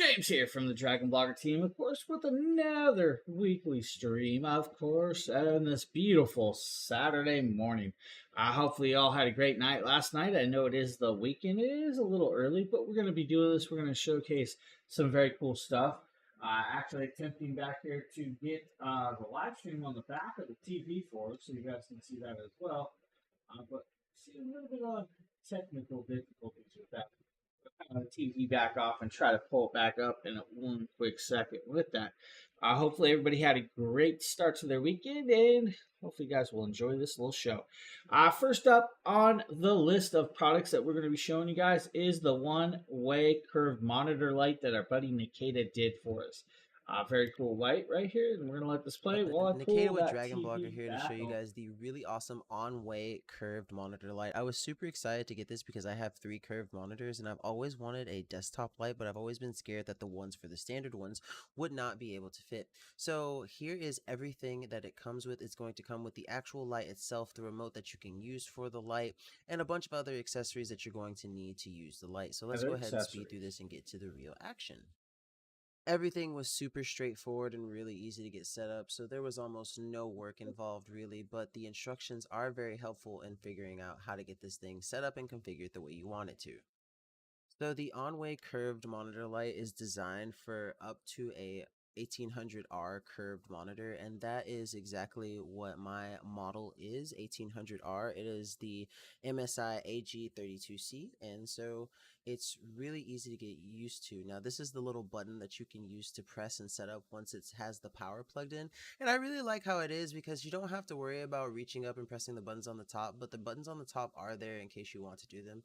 James here from the Dragon Blogger team, of course, with another weekly stream, of course, on this beautiful Saturday morning. Hopefully, you all had a great night last night. I know it is the weekend, it is a little early, but we're going to be doing this. We're going to showcase some very cool stuff. Actually, attempting back here to get the live stream on the back of the TV for us, so you guys can see that as well. But see a little bit of technical difficulties with that. TV back off and try to pull it back up in one quick second with that. Hopefully, everybody had a great start to their weekend, and hopefully, you guys will enjoy this little show. First up on the list of products that we're going to be showing you guys is the one-way curved monitor light that our buddy Nikita did for us. Very cool light right here, and we're going to let this play while I pull Nikita with that Dragon Blogger TV here to back show you on. guys the really awesome on-way curved monitor light. I was super excited to get this because I have 3 curved monitors and I've always wanted a desktop light, but I've always been scared that the ones for the standard ones would not be able to fit. So here is everything that it comes with. It's going to come with the actual light itself, the remote that you can use for the light, and a bunch of other accessories that you're going to need to use the light. So let's go ahead and speed through this and get to the real action. Everything was super straightforward and really easy to get set up, so there was almost no work involved really, but the instructions are very helpful in figuring out how to get this thing set up and configured the way you want it to. So the on-way curved monitor light is designed for up to a 1800R curved monitor, and that is exactly what my model is, 1800R. It is the MSI AG32C, and so it's really easy to get used to. Now this is the little button that you can use to press and set up once it has the power plugged in, and I really like how it is because you don't have to worry about reaching up and pressing the buttons on the top, but the buttons on the top are there in case you want to do them.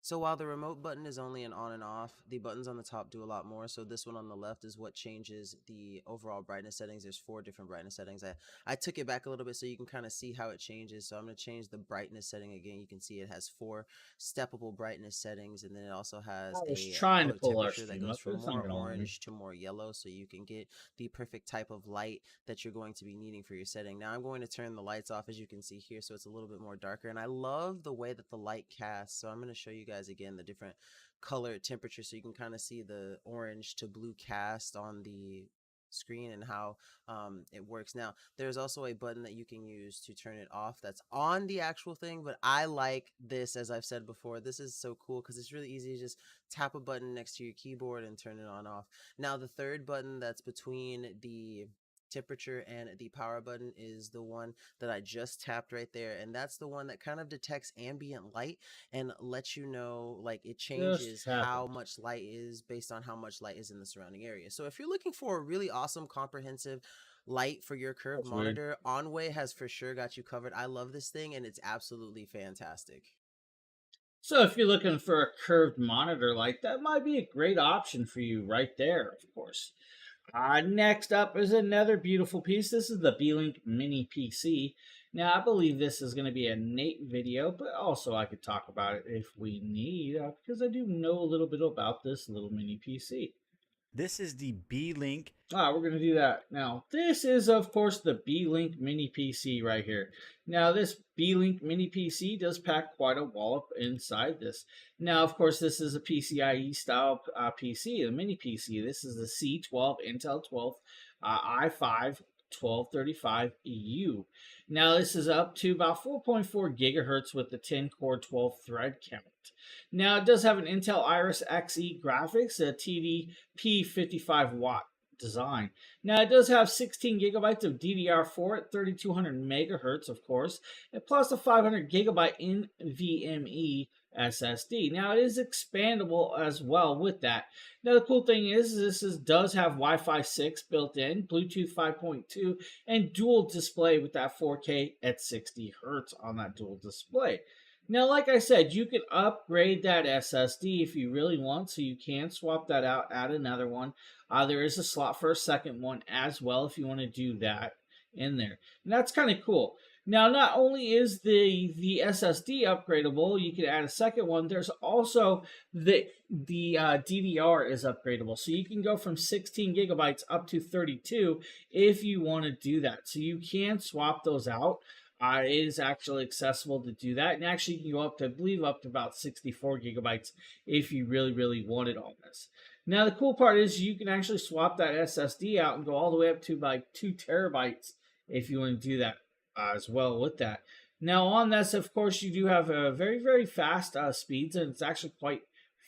So while the remote button is only an on and off, the buttons on the top do a lot more. So this one on the left is what changes the overall brightness settings. There's 4 different brightness settings. I took it back a little bit so you can kind of see how it changes. So I'm going to change the brightness setting again. You can see it has 4 steppable brightness settings, and then it also has I was a trying to color pull our temperature that stream goes up, but from it's not more going to let me. orange to more yellow, so you can get the perfect type of light that you're going to be needing for your setting. Now I'm going to turn the lights off, as you can see here, so it's a little bit more darker, and I love the way that the light casts. So I'm going to show you guys again the different color temperature so you can kind of see the orange to blue cast on the screen and how it works. Now there's also a button that you can use to turn it off that's on the actual thing, but I like this. As I've said before, this is so cool because it's really easy to just tap a button next to your keyboard and turn it on off. Now the third button that's between the temperature and the power button is the one that I just tapped right there, and that's the one that kind of detects ambient light and lets you know, like, it changes Just how happened. much light is based on how much light is in the surrounding area. So if you're looking for a really awesome comprehensive light for your curved That's weird. monitor, Onway has for sure got you covered. I love this thing and it's absolutely fantastic. So if you're looking for a curved monitor light, that might be a great option for you right there, of course. Next up is another beautiful piece. This is the Beelink Mini PC. Now, I believe this is going to be a Nate video, but also I could talk about it if we need, because I do know a little bit about this little mini PC. This is the Beelink. We're going to do that. Now, this is, of course, the Beelink Mini PC right here. Now, this Beelink Mini PC does pack quite a wallop inside this. Now, of course, this is a PCIe style PC, the Mini PC. This is the C12 Intel 12 i5 1235EU. Now, this is up to about 4.4 gigahertz with the 10 core 12 thread count. Now, it does have an Intel Iris Xe graphics, a TDP 55 watt design. Now, it does have 16 gigabytes of DDR4 at 3200 megahertz, of course, and plus a 500 gigabyte NVMe SSD. Now, it is expandable as well with that. Now, the cool thing is does have Wi-Fi 6 built in, Bluetooth 5.2, and dual display with that 4K at 60 hertz on that dual display. Now, like I said, you can upgrade that SSD if you really want, so you can swap that out, add another one. There is a slot for a second one as well if you want to do that in there. And that's kind of cool. Now, not only is the SSD upgradable, you can add a second one. There's also the DDR is upgradable, so you can go from 16 gigabytes up to 32 if you want to do that. So you can swap those out. it is actually accessible to do that. And actually, you can go up to, I believe, up to about 64 gigabytes if you really, really wanted on this. Now, the cool part is you can actually swap that SSD out and go all the way up to like 2 terabytes if you want to do that as well with that. Now, on this, of course, you do have a very, very fast speeds, and it's actually quite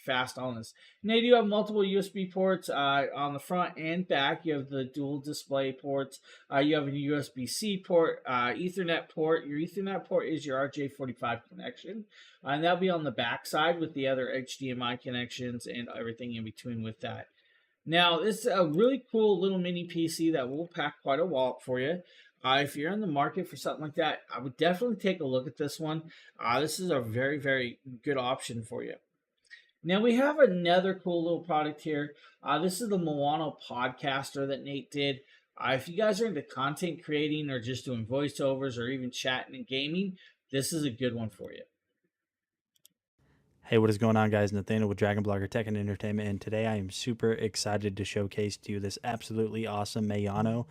fast on this. Now, you do have multiple USB ports on the front and back. You have the dual display ports. You have a USB-C port, Ethernet port. Your Ethernet port is your RJ45 connection, and that'll be on the back side with the other HDMI connections and everything in between with that. Now, this is a really cool little mini PC that will pack quite a wallet for you. If you're in the market for something like that, I would definitely take a look at this one. This is a very, very good option for you. Now we have another cool little product here. This is the Milano Podcaster that Nate did. If you guys are into content creating or just doing voiceovers or even chatting and gaming, this is a good one for you. Hey, what is going on, guys? Nathaniel with Dragon Blogger Tech and Entertainment, and today I am super excited to showcase to you this absolutely awesome Milano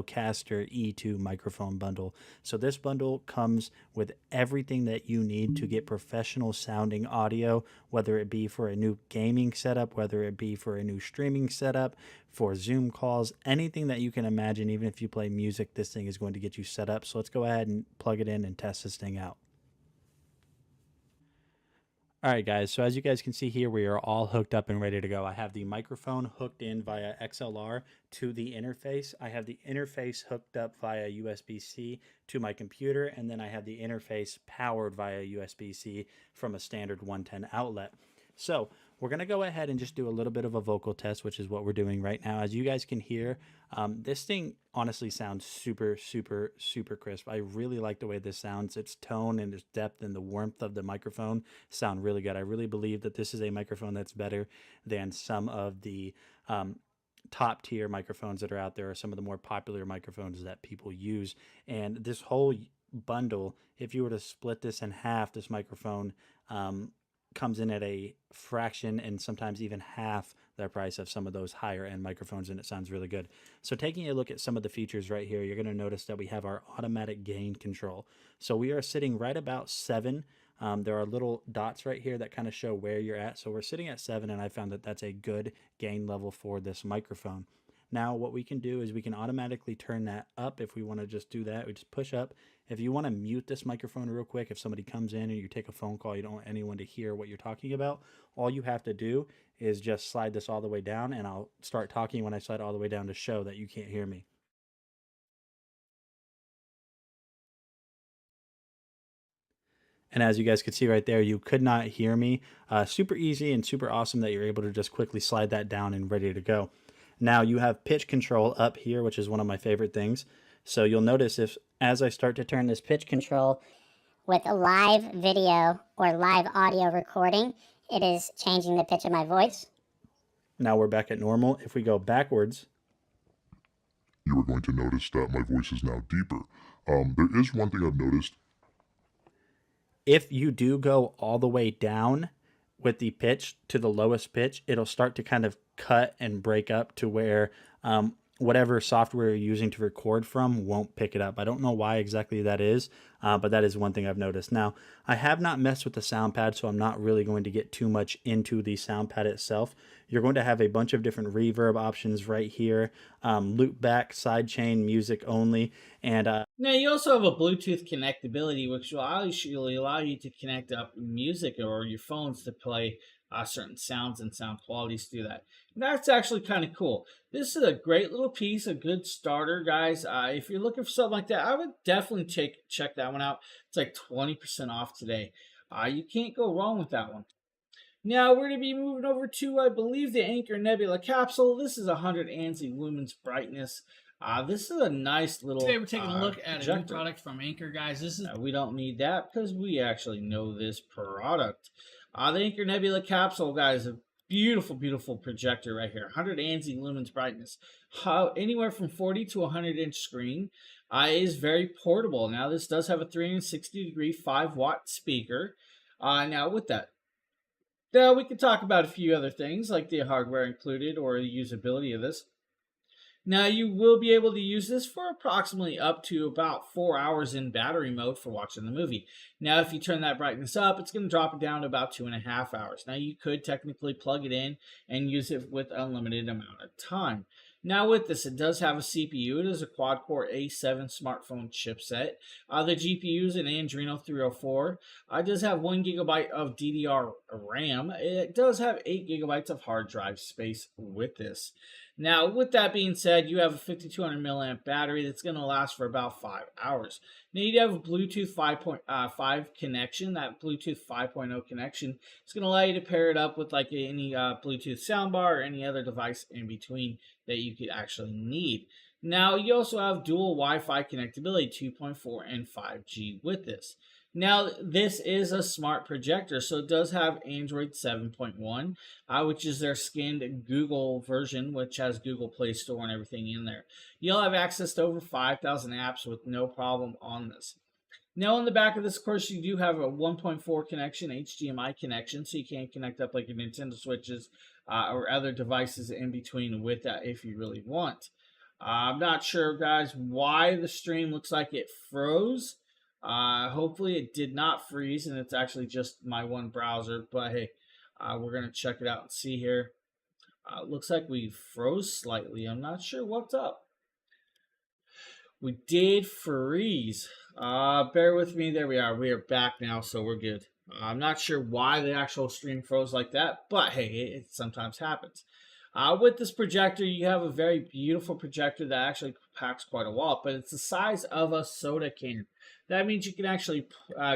Caster E2 microphone bundle. So this bundle comes with everything that you need to get professional sounding audio, whether it be for a new gaming setup, whether it be for a new streaming setup, for Zoom calls, anything that you can imagine. Even if you play music, this thing is going to get you set up. So let's go ahead and plug it in and test this thing out. All right, guys, so as you guys can see here, we are all hooked up and ready to go. I have the microphone hooked in via XLR to the interface. I have the interface hooked up via USB-C to my computer, and then I have the interface powered via USB-C from a standard 110 outlet. So we're going to go ahead and just do a little bit of a vocal test, which is what we're doing right now. As you guys can hear, this thing honestly sounds super, super, super crisp. I really like the way this sounds. Its tone and its depth and the warmth of the microphone sound really good. I really believe that this is a microphone that's better than some of the top tier microphones that are out there, or some of the more popular microphones that people use. And this whole bundle, if you were to split this in half, this microphone comes in at a fraction and sometimes even half the price of some of those higher end microphones, and it sounds really good. So taking a look at some of the features right here, you're going to notice that we have our automatic gain control. So we are sitting right about 7. There are little dots right here that kind of show where you're at. So we're sitting at 7, and I found that that's a good gain level for this microphone. Now what we can do is we can automatically turn that up. If we want to just do that, we just push up. If you want to mute this microphone real quick, if somebody comes in and you take a phone call, you don't want anyone to hear what you're talking about, all you have to do is just slide this all the way down, and I'll start talking when I slide all the way down to show that you can't hear me. And as you guys could see right there, you could not hear me. Super easy and super awesome that you're able to just quickly slide that down and ready to go. Now you have pitch control up here, which is one of my favorite things. So you'll notice as I start to turn this pitch control with a live video or live audio recording, it is changing the pitch of my voice. Now we're back at normal. If we go backwards, you are going to notice that my voice is now deeper. There is one thing I've noticed. If you do go all the way down with the pitch to the lowest pitch, it'll start to kind of cut and break up to where whatever software you're using to record from won't pick it up. I don't know why exactly that is, but that is one thing I've noticed. Now, I have not messed with the sound pad, so I'm not really going to get too much into the sound pad itself. You're going to have a bunch of different reverb options right here, loop back, sidechain, music only, and now you also have a Bluetooth connectability, which will actually allow you to connect up music or your phones to play certain sounds and sound qualities through that. And that's actually kind of cool. This is a great little piece, a good starter, guys. If you're looking for something like that, I would definitely check that one out. It's like 20% off today. You can't go wrong with that one. Now we're going to be moving over to, I believe, the Anker Nebula capsule. This is 100 ANSI lumens brightness. This is a nice little Today we're taking a look at projector. a new product from Anker, guys. This is we don't need that because we actually know this product. The Anker Nebula capsule, guys, a beautiful, beautiful projector right here. 100 ANSI lumens brightness. Anywhere from 40 to 100-inch screen. It is very portable. Now, this does have a 360-degree 5-watt speaker. Now, with that, we could talk about a few other things like the hardware included or the usability of this. Now you will be able to use this for approximately up to about 4 hours in battery mode for watching the movie. Now if you turn that brightness up, it's going to drop it down to about 2.5 hours. Now you could technically plug it in and use it with unlimited amount of time. Now with this, it does have a CPU. It is a quad-core A7 smartphone chipset. The GPU is an Adreno 304. It does have 1 gigabyte of DDR RAM. It does have 8 gigabytes of hard drive space with this. Now, with that being said, you have a 5200 milliamp battery that's going to last for about 5 hours. Now, you have a Bluetooth 5.5 connection. That Bluetooth 5.0 connection is going to allow you to pair it up with like any Bluetooth soundbar or any other device in between that you could actually need. Now, you also have dual Wi-Fi connectability, 2.4 and 5G with this. Now, this is a smart projector, so it does have Android 7.1, which is their skinned Google version, which has Google Play Store and everything in there. You'll have access to over 5,000 apps with no problem on this. Now, on the back of this, of course, you do have a 1.4 connection, HDMI connection, so you can connect up like your Nintendo Switches or other devices in between with that if you really want. I'm not sure, guys, why the stream looks like it froze. Hopefully it did not freeze and it's actually just my one browser, but hey, we're going to check it out and see here. Looks like we froze slightly. I'm not sure what's up. We did freeze. Bear with me. There we are. We are back now, so we're good. I'm not sure why the actual stream froze like that, but hey, it sometimes happens. With this projector, you have a very beautiful projector that actually packs quite a wall, but it's the size of a soda can. That means you can actually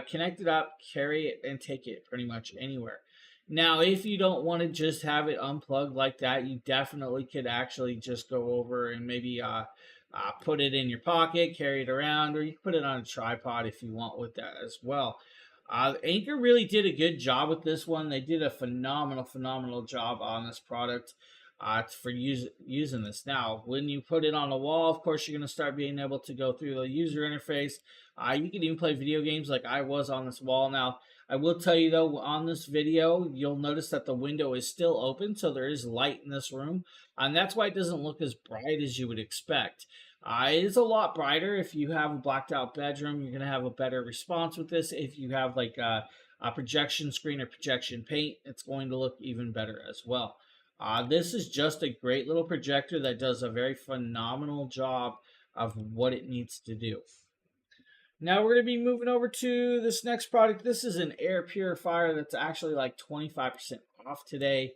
connect it up, carry it, and take it pretty much anywhere. Now, if you don't want to just have it unplugged like that, you definitely could actually just go over and maybe put it in your pocket, carry it around, or you can put it on a tripod if you want with that as well. Anker really did a good job with this one. They did a phenomenal job on this product. For using this. Now, when you put it on the wall, of course, you're going to start being able to go through the user interface. You can even play video games like I was on this wall. Now, I will tell you, though, on this video, you'll notice that the window is still open, so there is light in this room, and that's why it doesn't look as bright as you would expect. It is a lot brighter. If you have a blacked out bedroom, you're going to have a better response with this. If you have like a projection screen or projection paint, it's going to look even better as well. This is just a great little projector that does a very phenomenal job of what it needs to do. Now we're going to be moving over to this next product. This is an air purifier that's actually like 25% off today.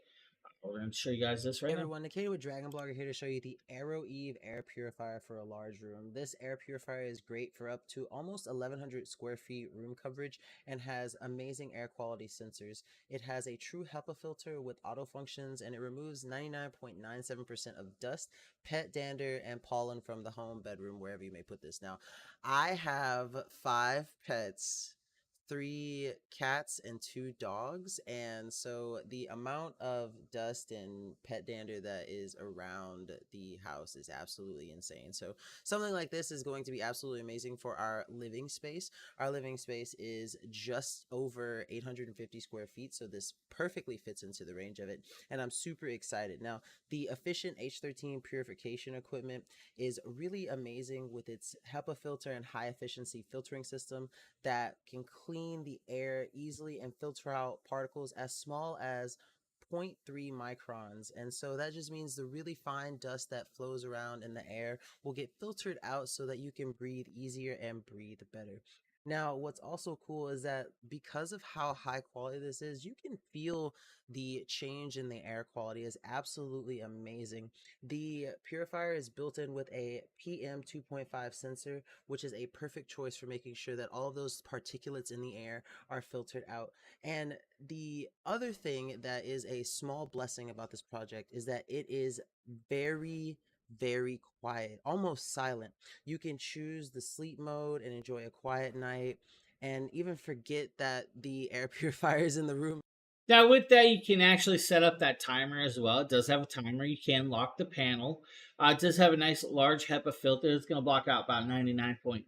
We're going to show you guys this right Hey now. everyone, Nikita with Dragon Blogger here to show you the Aero Eve air purifier for a large room. This air purifier is great for up to almost 1,100 square feet room coverage and has amazing air quality sensors. It has a true HEPA filter with auto functions, and it removes 99.97% of dust, pet dander, and pollen from the home, bedroom, wherever you may put this. Now, I have 5 pets, 3 cats and 2 dogs, and so the amount of dust and pet dander that is around the house is absolutely insane. So something like this is going to be absolutely amazing for our living space. Our living space is just over 850 square feet, so this perfectly fits into the range of it, and I'm super excited. Now, the Efficient H13 purification equipment is really amazing with its HEPA filter and high efficiency filtering system that can clean the air easily and filter out particles as small as 0.3 microns. And so that just means the really fine dust that flows around in the air will get filtered out so that you can breathe easier and breathe better. Now, what's also cool is that because of how high quality this is, you can feel the change in the air quality is absolutely amazing. The purifier is built in with a PM 2.5 sensor, which is a perfect choice for making sure that all of those particulates in the air are filtered out. And the other thing that is a small blessing about this project is that it is very quiet, almost silent. You can choose the sleep mode and enjoy a quiet night and even forget that the air purifier is in the room. Now with that, you can actually set up that timer as well. It does have a timer. You can lock the panel. It does have a nice large HEPA filter. It's going to block out about 99.9%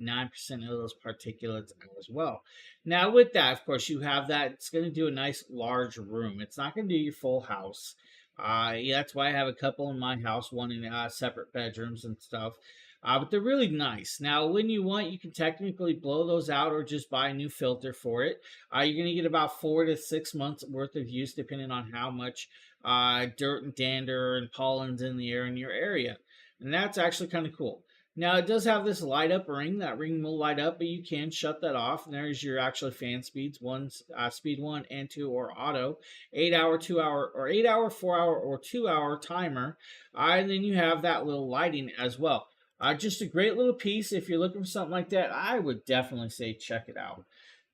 of those particulates as well. Now with that, of course, you have that. It's going to do a nice large room. It's not going to do your full house. Yeah, that's why I have a couple in my house, one in separate bedrooms and stuff. But they're really nice. Now, when you want, you can technically blow those out or just buy a new filter for it. You're going to get about 4 to 6 months worth of use, depending on how much dirt and dander and pollen's in the air in your area. And that's actually kind of cool. Now, it does have this light up ring. That ring will light up, but you can shut that off. And there's your actual fan speeds, speed 1 and 2 or auto. 8 hour, 2 hour, or 8 hour, 4 hour, or 2 hour timer. And then you have that little lighting as well. Just a great little piece. If you're looking for something like that, I would definitely say check it out.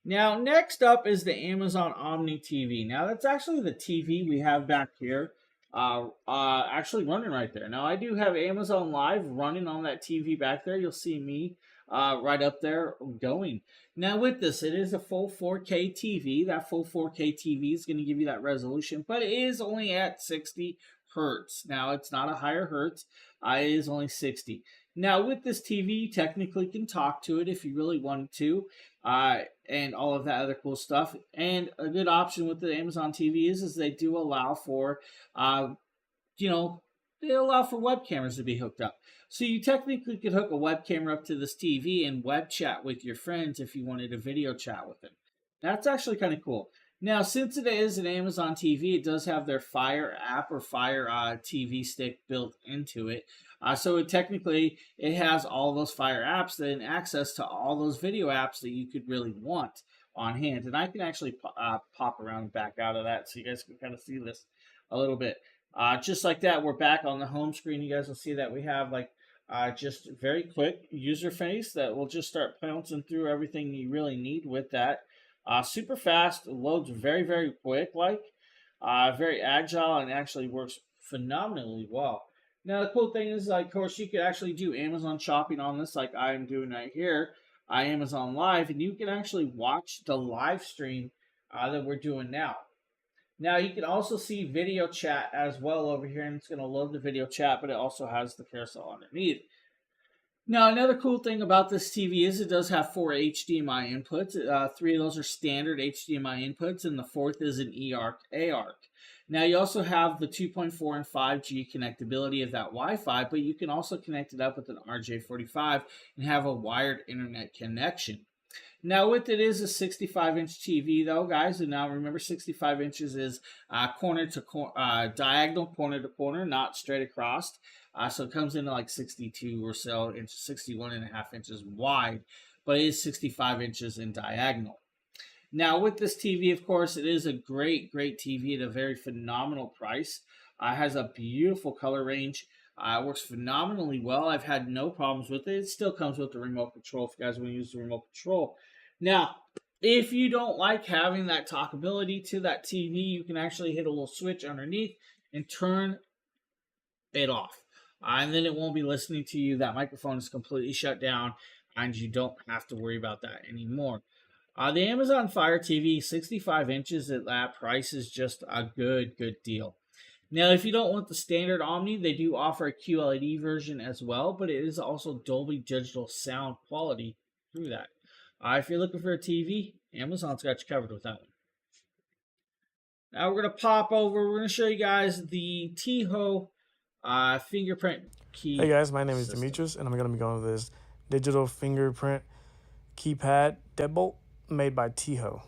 Now, next up is the Amazon Omni TV. Now, that's actually the TV we have back here. Actually running right there. Now, I do have Amazon Live running on that TV back there. You'll see me right up there going. Now, with this, it is a full 4K TV. That full 4K TV is going to give you that resolution, but it is only at 60 hertz. Now, it's not a higher hertz. It is only 60. Now, with this TV, you technically can talk to it if you really wanted to, and all of that other cool stuff. And a good option with the Amazon TV is they do allow for, they allow for web cameras to be hooked up. So you technically could hook a web camera up to this TV and web chat with your friends if you wanted a video chat with them. That's actually kind of cool. Now, since it is an Amazon TV, it does have their Fire app or Fire TV stick built into it. So it has all those Fire apps and access to all those video apps that you could really want on hand. And I can actually pop around and back out of that so you guys can kind of see this a little bit. Just like that, we're back on the home screen. You guys will see that we have just very quick user face that will just start pouncing through everything you really need with that. Super fast, loads very, very quick, very agile, and actually works phenomenally well. Now, the cool thing is, of course, you could actually do Amazon shopping on this like I am doing right here, Amazon Live, and you can actually watch the live stream that we're doing now. Now, you can also see video chat as well over here, and it's going to load the video chat, but it also has the carousel underneath. Now, another cool thing about this TV is it does have 4 HDMI inputs. 3 of those are standard HDMI inputs, and the 4th is an eARC. Now, you also have the 2.4 and 5G connectability of that Wi-Fi, but you can also connect it up with an RJ45 and have a wired internet connection. Now, with it is a 65-inch TV, though, guys. And now remember, 65 inches is diagonal corner to corner, not straight across. So it comes into like 62 or so inches, 61.5 inches wide, but it is 65 inches in diagonal. Now, with this TV, of course, it is a great, great TV at a very phenomenal price. It has a beautiful color range. It works phenomenally well. I've had no problems with it. It still comes with the remote control if you guys want to use the remote control. Now, if you don't like having that talkability to that TV, you can actually hit a little switch underneath and turn it off. And then it won't be listening to you. That microphone is completely shut down, and you don't have to worry about that anymore. The Amazon Fire TV, 65 inches at that price is just a good deal. Now, if you don't want the standard Omni, they do offer a QLED version as well, but it is also Dolby Digital sound quality through that. If you're looking for a TV, Amazon's got you covered with that one. Now we're going to pop over. We're going to show you guys the Teho fingerprint key. Hey guys, my name is system. Demetrius, and I'm going to be going over this digital fingerprint keypad deadbolt made by Teho.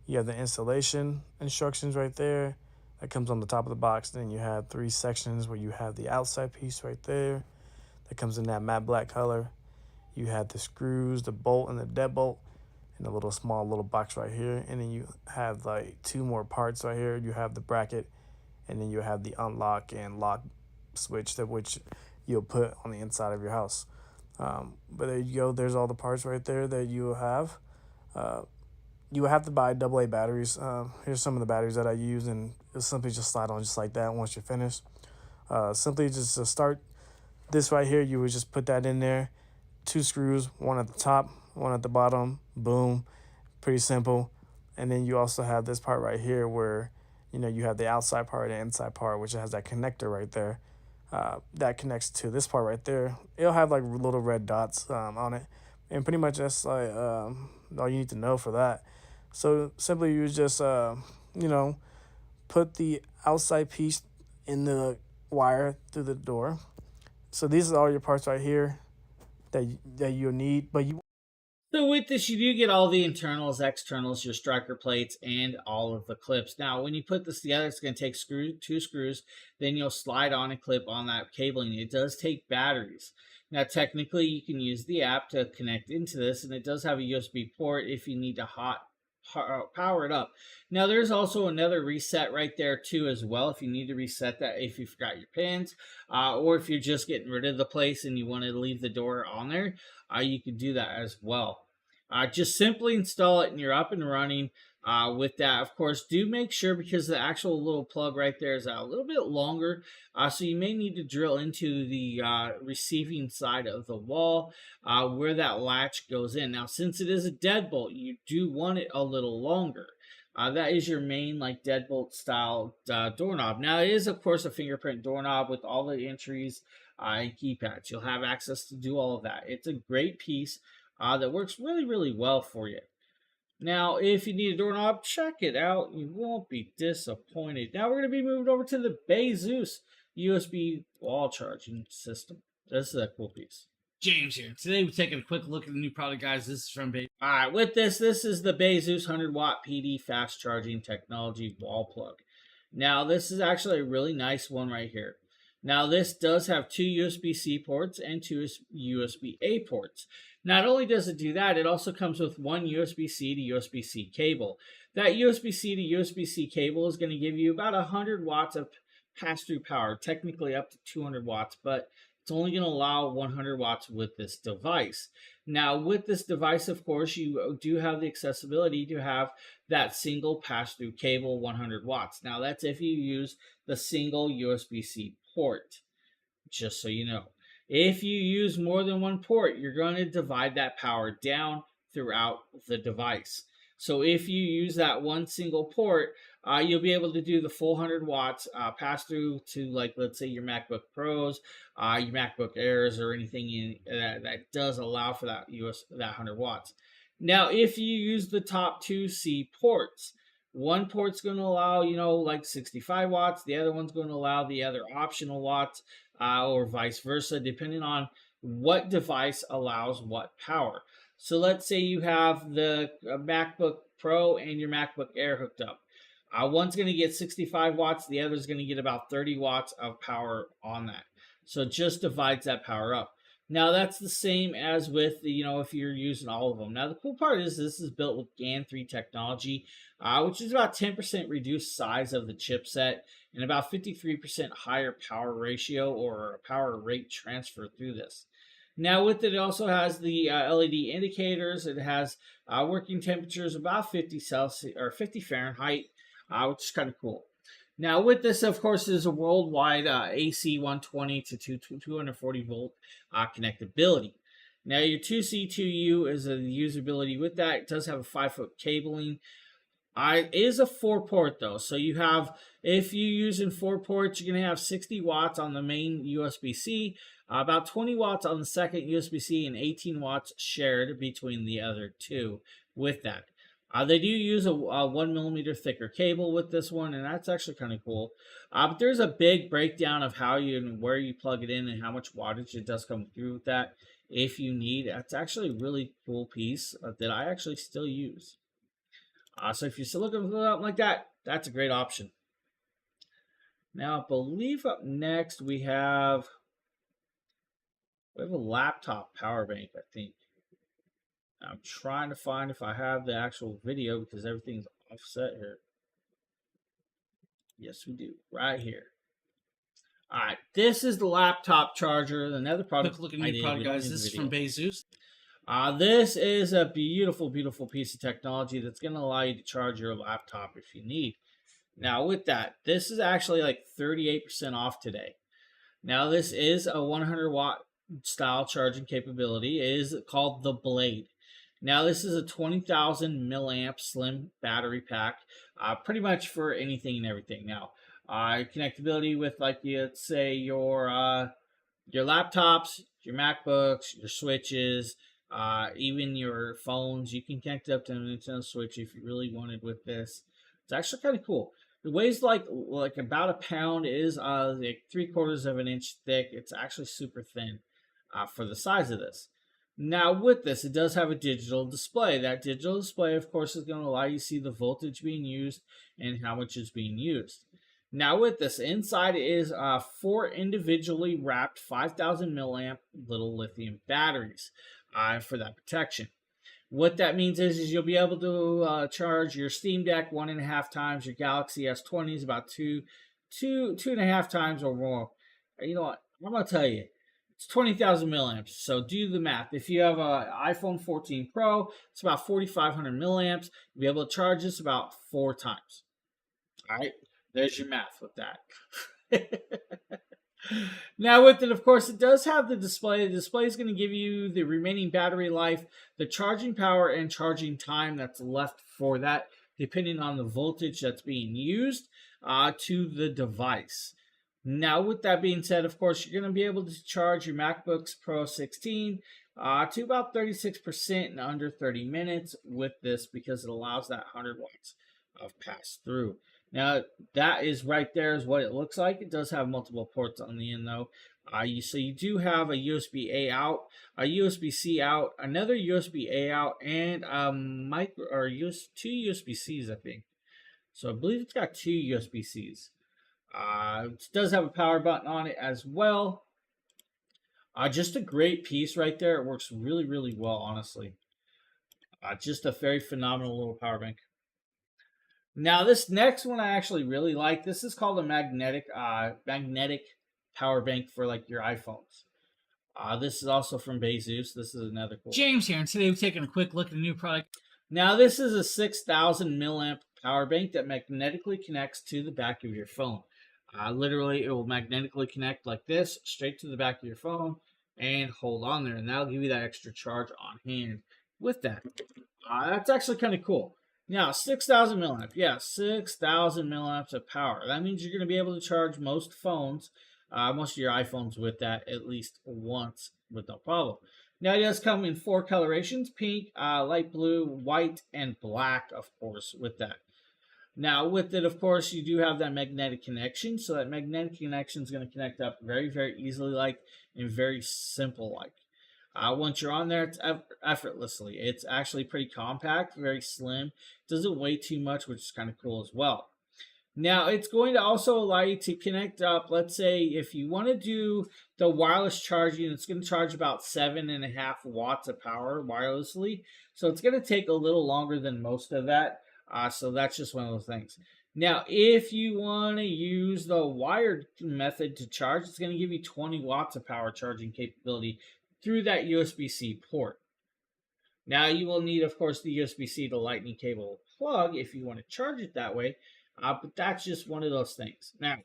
You have the installation instructions right there. That comes on the top of the box. Then you have 3 sections where you have the outside piece right there. That comes in that matte black color. You have the screws, the bolt, and the deadbolt in a little small little box right here. And then you have like 2 more parts right here. You have the bracket, and then you have the unlock and lock switch that which you'll put on the inside of your house. But there you go. There's all the parts right there that you will have. You will have to buy AA batteries. Here's some of the batteries that I use, and it'll simply just slide on just like that once you're finished. Simply just to start this right here, you would just put that in there. 2 screws, 1 at the top, 1 at the bottom, boom, pretty simple. And then you also have this part right here where, you have the outside part and inside part, which has that connector right there. That connects to this part right there. It'll have like little red dots on it. And pretty much that's like all you need to know for that. So simply you just, put the outside piece in the wire through the door. So these are all your parts right here that you'll need. But you So with this, you do get all the internals, externals, your striker plates, and all of the clips. Now, when you put this together, it's going to take two screws. Then you'll slide on a clip on that cabling. It does take batteries. Now, technically, you can use the app to connect into this, and it does have a USB port if you need to power it up. Now, there's also another reset right there too as well if you need to reset that if you forgot your pins, or if you're just getting rid of the place and you want to leave the door on there, you can do that as well. Just simply install it and you're up and running with that. Of course, do make sure, because the actual little plug right there is a little bit longer, so you may need to drill into the receiving side of the wall where that latch goes in. Now, since it is a deadbolt, you do want it a little longer. That is your main like deadbolt style doorknob. Now, it is of course a fingerprint doorknob with all the entries and keypads. You'll have access to do all of that. It's a great piece that works really, really well for you. Now, if you need a doorknob, check it out. You won't be disappointed. Now, we're going to be moving over to the Bezus USB wall charging system. This is a cool piece. James here. Today we're taking a quick look at the new product, guys. This is from Bezus. All right, with this is the Bezus 100 watt PD fast charging technology wall plug. Now, this is actually a really nice one right here. Now, this does have two USB-C ports and two USB-A ports. Not only does it do that, it also comes with one USB-C to USB-C cable. That USB-C to USB-C cable is going to give you about 100 watts of pass-through power, technically up to 200 watts, but it's only going to allow 100 watts with this device. Now, with this device, of course, you do have the accessibility to have that single pass-through cable, 100 watts. Now, that's if you use the single USB-C port, just so you know. If you use more than one port, you're going to divide that power down throughout the device. So if you use that one single port, you'll be able to do the full 100 watts pass through to, like, let's say your MacBook Pros, your MacBook Airs, or anything that does allow for that 100 watts. Now, if you use the top two C ports, one port's going to allow, like 65 watts. The other one's going to allow the other optional watts, or vice versa, depending on what device allows what power. So let's say you have the MacBook Pro and your MacBook Air hooked up. One's going to get 65 watts. The other's going to get about 30 watts of power on that. So it just divides that power up. Now, that's the same as with, if you're using all of them. Now, the cool part is this is built with GaN 3 technology, which is about 10% reduced size of the chipset and about 53% higher power ratio or power rate transfer through this. Now, with it also has the LED indicators. It has working temperatures about 50 Celsius or 50 Fahrenheit, which is kind of cool. Now, with this, of course, is a worldwide AC 120 to 240 volt connectability. Now, your 2C2U is a usability with that. It does have a 5-foot cabling. It is a 4-port, though. So you have, if you use in 4 ports, you're going to have 60 watts on the main USB-C, about 20 watts on the second USB-C, and 18 watts shared between the other two with that. They do use a 1 millimeter thicker cable with this one, and that's actually kind of cool. But there's a big breakdown of how you and where you plug it in and how much wattage it does come through with that if you need. That's actually a really cool piece that I actually still use. So if you're still looking for something like that, that's a great option. Now, I believe up next we have a laptop power bank, I think. I'm trying to find if I have the actual video because everything's offset here. Yes, we do. Right here. All right. This is the laptop charger. Another product. Quick look at the new product, guys. This is from Bezus. This is a beautiful, beautiful piece of technology that's going to allow you to charge your laptop if you need. Now, with that, this is actually like 38% off today. Now, this is a 100 watt style charging capability. It is called the Blade. Now, this is a 20,000 milliamp slim battery pack, pretty much for anything and everything. Now, connectability with, like, let's say your laptops, your MacBooks, your switches, even your phones. You can connect it up to a Nintendo Switch if you really wanted with this. It's actually kind of cool. It weighs like about a pound. It is like 3/4 of an inch thick. It's actually super thin for the size of this. Now with this, it does have a digital display. That digital display, of course, is going to allow you to see the voltage being used and how much is being used. Now with this, inside is 4 individually wrapped 5,000 milliamp little lithium batteries for that protection. What that means is you'll be able to charge your Steam Deck 1.5 times, your Galaxy S20 is about 2.5 times or more. You know what? I'm gonna tell you, it's 20,000 milliamps. So do the math. If you have an iPhone 14 Pro, it's about 4,500 milliamps. You'll be able to charge this about 4 times. All right, there's your math with that. Now with it, of course, it does have the display. The display is going to give you the remaining battery life, the charging power, and charging time that's left for that, depending on the voltage that's being used to the device. Now, with that being said, of course, you're going to be able to charge your MacBooks Pro 16 to about 36% in under 30 minutes with this because it allows that 100 watts of pass through. Now, that is right there is what it looks like. It does have multiple ports on the end, though. So you do have a USB-A out, a USB-C out, another USB-A out, and two USB-Cs, I think. So I believe it's got 2 USB-Cs. It does have a power button on it as well. Just a great piece right there. It works really, really well, honestly. Just a very phenomenal little power bank. Now, this next one I actually really like. This is called a magnetic power bank for like your iPhones. This is also from Bezus. This is another cool. James here, and today we're taking a quick look at a new product. Now, this is a 6,000 milliamp power bank that magnetically connects to the back of your phone. Literally, it will magnetically connect like this straight to the back of your phone and hold on there, and that'll give you that extra charge on hand with that. That's actually kind of cool. Now, 6,000 milliamps. Yeah, 6,000 milliamps of power. That means you're going to be able to charge most phones, most of your iPhones with that at least once with no problem. Now, it does come in 4 colorations: pink, light blue, white, and black, of course, with that. Now, with it, of course, you do have that magnetic connection. So that magnetic connection is going to connect up very, very easily, like, and very simple, like. Once you're on there, it's effortlessly. It's actually pretty compact, very slim. Doesn't weigh too much, which is kind of cool as well. Now, it's going to also allow you to connect up. Let's say if you want to do the wireless charging, it's going to charge about 7.5 watts of power wirelessly. So it's going to take a little longer than most of that. So that's just one of those things. Now, if you want to use the wired method to charge, it's going to give you 20 watts of power charging capability through that USB-C port. Now, you will need, of course, the USB-C to Lightning cable plug if you want to charge it that way, but that's just one of those things. Now,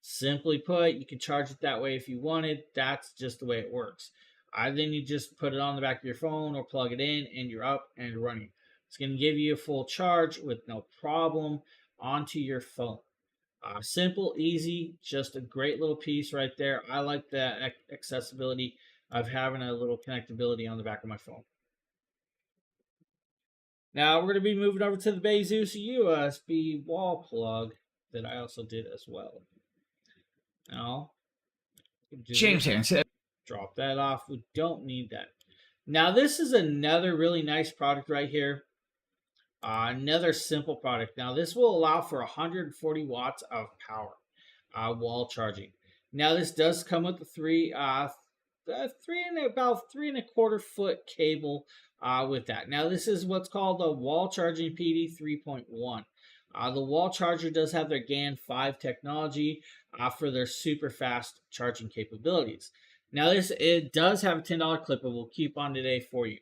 simply put, you can charge it that way if you wanted. That's just the way it works. Then you just put it on the back of your phone or plug it in, and you're up and running. It's going to give you a full charge with no problem onto your phone. Simple, easy, just a great little piece right there. I like the accessibility of having a little connectability on the back of my phone. Now we're going to be moving over to the Bezus USB wall plug that I also did as well. Now, James here, and today drop that off. We don't need that. Now this is another really nice product right here. Another simple product. Now, this will allow for 140 watts of power while charging. Now, this does come with the about 3.25 foot cable with that. Now, this is what's called the wall charging PD 3.1. The wall charger does have their GAN 5 technology for their super fast charging capabilities. Now, it does have a $10 clip, but we'll keep on today for you.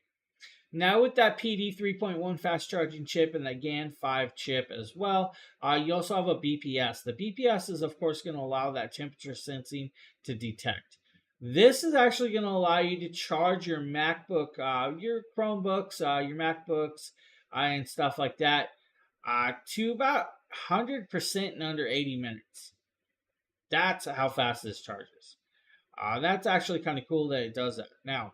Now, with that PD 3.1 fast charging chip and the GAN 5 chip as well, you also have a BPS. The BPS is, of course, going to allow that temperature sensing to detect. This is actually going to allow you to charge your MacBook, your Chromebooks, your MacBooks, and stuff like that to about 100% in under 80 minutes. That's how fast this charges. That's actually kind of cool that it does that. Now,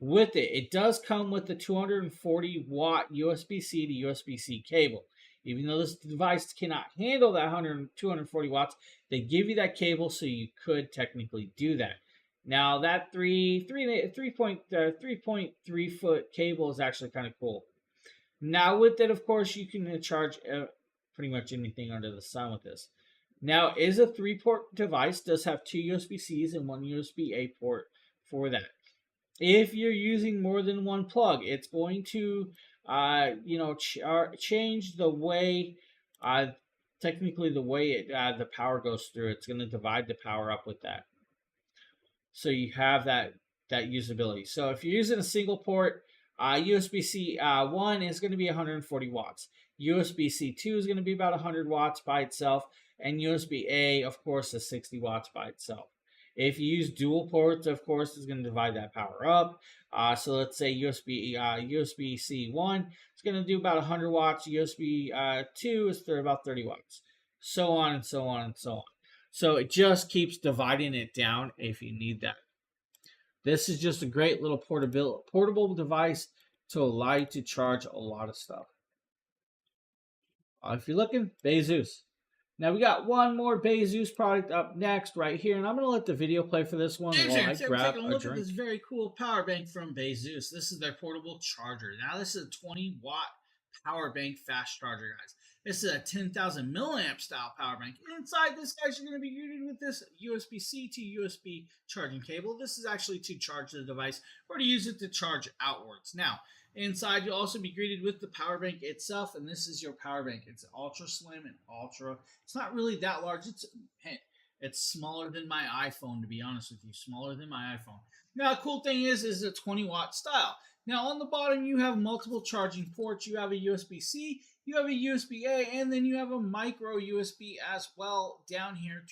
with it, it does come with the 240 watt USB-C to USB-C cable. Even though this device cannot handle that 240 watts, they give you that cable so you could technically do that. Now that 3.3 foot cable is actually kind of cool. Now with it, of course, you can charge pretty much anything under the sun with this. Now, is a 3-port device, does have 2 USB-Cs and 1 USB-A port for that. If you're using more than one plug, it's going to, change the way, technically the way the power goes through. It's going to divide the power up with that. So you have that usability. So if you're using a single port, USB-C 1 is going to be 140 watts. USB-C 2 is going to be about 100 watts by itself. And USB-A, of course, is 60 watts by itself. If you use dual ports, of course, it's going to divide that power up. So let's say USB-C 1 is going to do about 100 watts. USB 2 is about 30 watts. So on and so on and so on. So it just keeps dividing it down if you need that. This is just a great little portable device to allow you to charge a lot of stuff. If you're looking, Bezeus. Now we got one more Bezeus product up next right here, and I'm going to let the video play for this one while I grab Take a a look drink. at this very cool power bank from Bezeus. This is their portable charger. Now this is a 20-watt power bank fast charger, guys. This is a 10,000 milliamp style power bank. Inside this, guys, you're going to be greeted with this USB-C to USB charging cable. This is actually to charge the device or to use it to charge outwards. Now, inside, you'll also be greeted with the power bank itself, and this is your power bank. It's ultra slim and ultra. It's not really that large. It's smaller than my iPhone, to be honest with you. Smaller than my iPhone. Now, the cool thing is it's a 20-watt style. Now, on the bottom, you have multiple charging ports. You have a USB-C, you have a USB-A, and then you have a micro USB as well down here.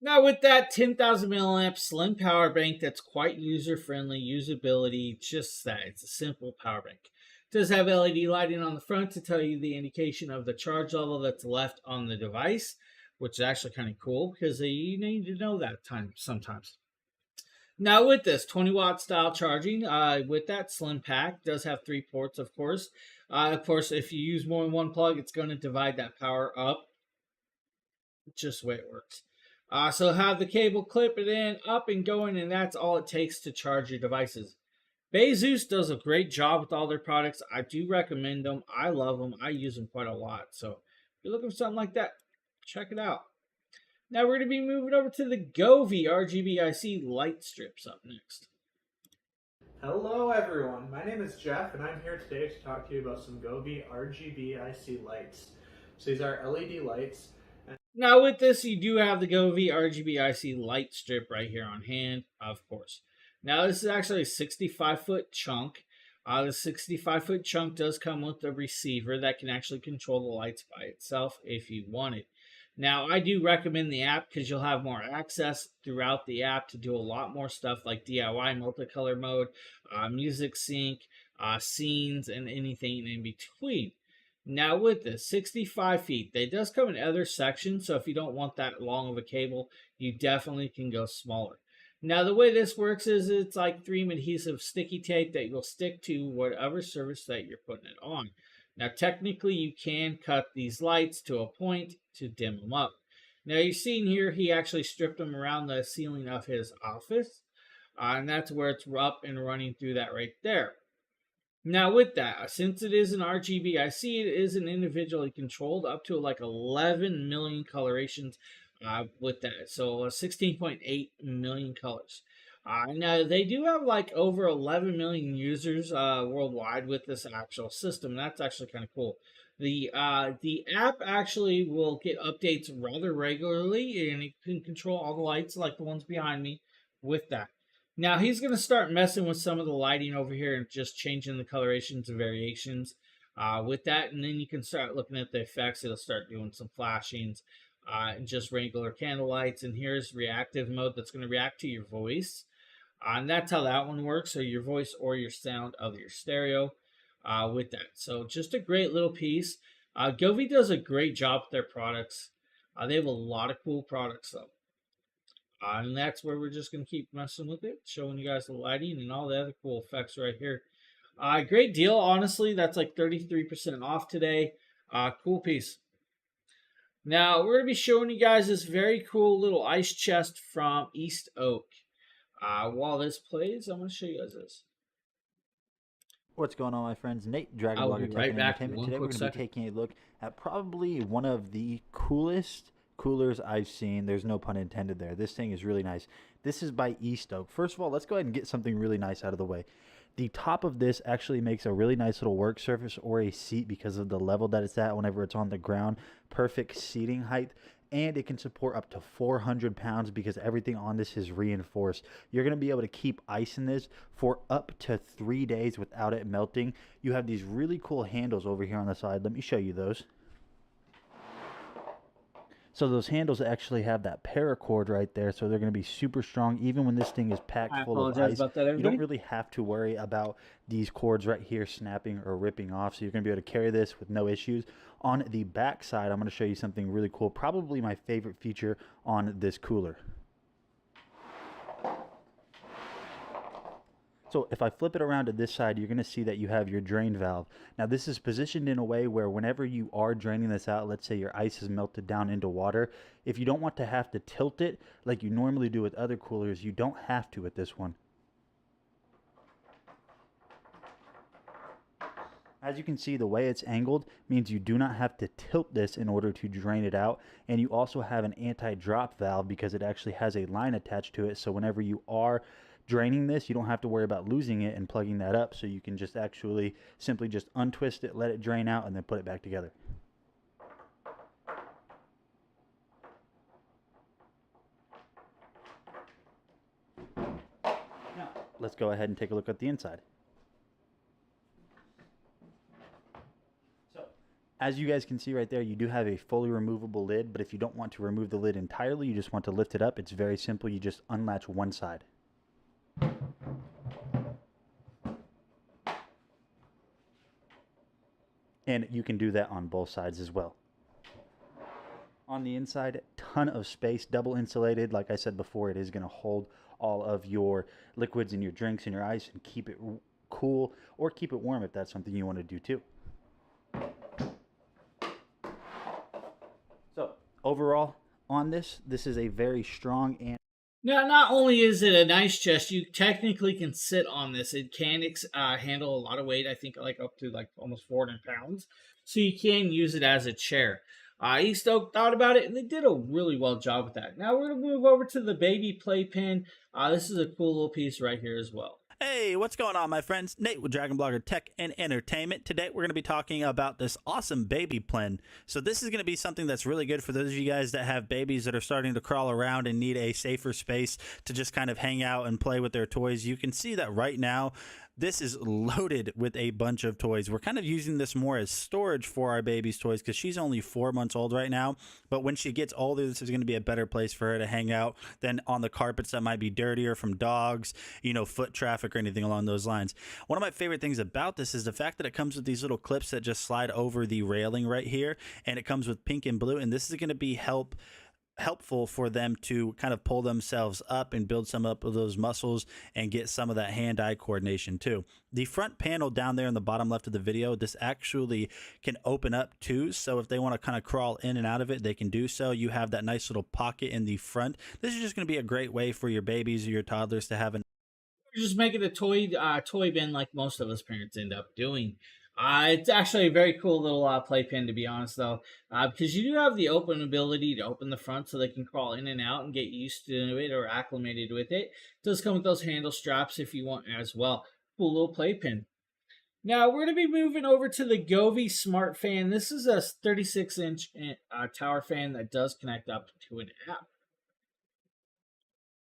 Now, with that 10,000 milliamp slim power bank that's quite user-friendly, usability, just that. It's a simple power bank. It does have LED lighting on the front to tell you the indication of the charge level that's left on the device, which is actually kind of cool because you need to know that sometimes. Now with this 20-watt style charging, with that slim pack, does have 3 ports, of course. Of course, if you use more than one plug, it's going to divide that power up. It's just the way it works. So have the cable, clip it in, up and going, and that's all it takes to charge your devices. Bezeus does a great job with all their products. I do recommend them. I love them. I use them quite a lot. So if you're looking for something like that, check it out. Now we're going to be moving over to the Govee RGB-IC light strips up next. Hello everyone, my name is Jeff and I'm here today to talk to you about some Govee RGB-IC lights. So these are LED lights. Now with this, you do have the Govee RGB-IC light strip right here on hand, of course. Now this is actually a 65-foot chunk. The 65-foot chunk does come with a receiver that can actually control the lights by itself if you want it. Now, I do recommend the app because you'll have more access throughout the app to do a lot more stuff like DIY multicolor mode, music sync, scenes, and anything in between. Now, with this 65 feet, they does come in other sections, so if you don't want that long of a cable, you definitely can go smaller. Now, the way this works is it's like 3M adhesive sticky tape that will stick to whatever surface that you're putting it on. Now, technically, you can cut these lights to a point to dim them up. Now, you're seeing here, he actually stripped them around the ceiling of his office. And that's where it's up and running through that right there. Now, with that, since it is an RGB IC, it is an individually controlled up to like 11 million colorations with that. So 16.8 million colors. Now, they do have like over 11 million users worldwide with this actual system. That's actually kind of cool. The app actually will get updates rather regularly, and it can control all the lights like the ones behind me with that. Now, he's going to start messing with some of the lighting over here and just changing the colorations and variations with that. And then you can start looking at the effects. It'll start doing some flashings and just regular candle lights. And here's reactive mode that's going to react to your voice. And that's how that one works, so your voice or your sound of your stereo with that. So just a great little piece. Govee does a great job with their products. They have a lot of cool products, though. And that's where we're just going to keep messing with it, showing you guys the lighting and all the other cool effects right here. Great deal, honestly. That's like 33% off today. Cool piece. Now we're going to be showing you guys this very cool little ice chest from East Oak. While this plays, I'm going to show you guys this. What's going on, my friends? Nate, Dragon I'll Blogger be Tech right and back in Entertainment. one Today we're quick going to be second. taking a look at probably one of the coolest coolers I've seen. There's no pun intended there. This thing is really nice. This is by East Oak. First of all, let's go ahead and get something really nice out of the way. The top of this actually makes a really nice little work surface or a seat because of the level that it's at whenever it's on the ground. Perfect seating height. And it can support up to 400 pounds because everything on this is reinforced. You're going to be able to keep ice in this for up to 3 days without it melting. You have these really cool handles over here on the side. Let me show you those. So those handles actually have that paracord right there, so they're going to be super strong even when this thing is packed I full of apologize ice. about that, You everybody. don't really have to worry about these cords right here snapping or ripping off, so you're going to be able to carry this with no issues. On the back side, I'm going to show you something really cool, probably my favorite feature on this cooler. So if I flip it around to this side, you're going to see that you have your drain valve. Now this is positioned in a way where whenever you are draining this out, let's say your ice is melted down into water, if you don't want to have to tilt it like you normally do with other coolers, you don't have to with this one. As you can see, the way it's angled means you do not have to tilt this in order to drain it out. And you also have an anti-drop valve because it actually has a line attached to it. So whenever you are draining this, you don't have to worry about losing it and plugging that up. So you can just actually simply just untwist it, let it drain out, and then put it back together. Now, let's go ahead and take a look at the inside. As you guys can see right there, you do have a fully removable lid, but if you don't want to remove the lid entirely, you just want to lift it up, it's very simple. You just unlatch one side. And you can do that on both sides as well. On the inside, ton of space, double insulated. Like I said before, it is going to hold all of your liquids and your drinks and your ice and keep it cool or keep it warm if that's something you want to do too. So overall on this is a very strong and Now, not only is it a nice chest, you technically can sit on this. It can handle a lot of weight. I think like up to like almost 400 pounds. So you can use it as a chair. East Oak thought about it, and they did a really well job with that. Now we're going to move over to the baby playpen. This is a cool little piece right here as well. Hey, what's going on, my friends? Nate with Dragon Blogger Tech and Entertainment. Today, we're going to be talking about this awesome baby pen. So this is going to be something that's really good for those of you guys that have babies that are starting to crawl around and need a safer space to just kind of hang out and play with their toys. You can see that right now, this is loaded with a bunch of toys. We're kind of using this more as storage for our baby's toys because she's only 4 months old right now. But when she gets older, this is going to be a better place for her to hang out than on the carpets that might be dirtier from dogs, you know, foot traffic or anything along those lines. One of my favorite things about this is the fact that it comes with these little clips that just slide over the railing right here. And it comes with pink and blue. And this is going to be helpful for them to kind of pull themselves up and build some up of those muscles and get some of that hand-eye coordination too. The front panel down there in the bottom left of the video, this actually can open up too, so if they want to kind of crawl in and out of it, they can do so. You have that nice little pocket in the front. This is just going to be a great way for your babies or your toddlers to have an Just make it a toy bin like most of us parents end up doing. It's actually a very cool little playpen, to be honest, though, because you do have the open ability to open the front so they can crawl in and out and get used to it or acclimated with it. It does come with those handle straps if you want as well. Cool little playpen. Now we're going to be moving over to the Govee Smart Fan. This is a 36-inch tower fan that does connect up to an app.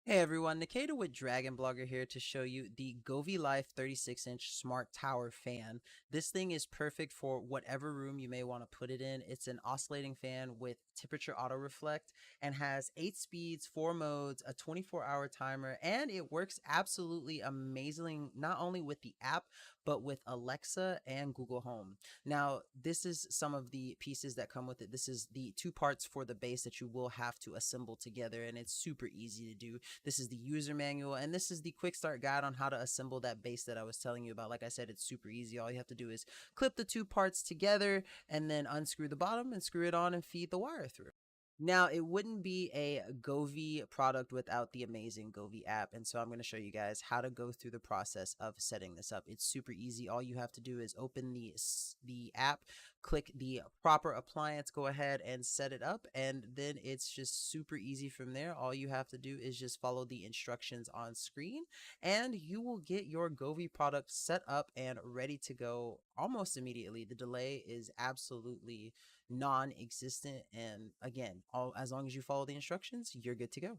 Hey everyone, Nikita with Dragon Blogger here to show you the Govee Life 36-inch Smart Tower Fan. This thing is perfect for whatever room you may want to put it in. It's an oscillating fan with temperature auto reflect and has 8 speeds, 4 modes, a 24-hour timer, and it works absolutely amazingly not only with the app but with Alexa and Google Home. Now, this is some of the pieces that come with it. This is the 2 parts for the base that you will have to assemble together, and it's super easy to do. This is the user manual, and this is the quick start guide on how to assemble that base that I was telling you about. Like I said, it's super easy. All you have to do is clip the two parts together and then unscrew the bottom and screw it on and feed the wire through. Now, it wouldn't be a Govee product without the amazing Govee app, and so I'm going to show you guys how to go through the process of setting this up. It's super easy. All you have to do is open the app, click the proper appliance, go ahead and set it up, and then it's just super easy from there. All you have to do is just follow the instructions on screen, and you will get your Govee product set up and ready to go almost immediately. The delay is absolutely non-existent, and again, as long as you follow the instructions, you're good to go.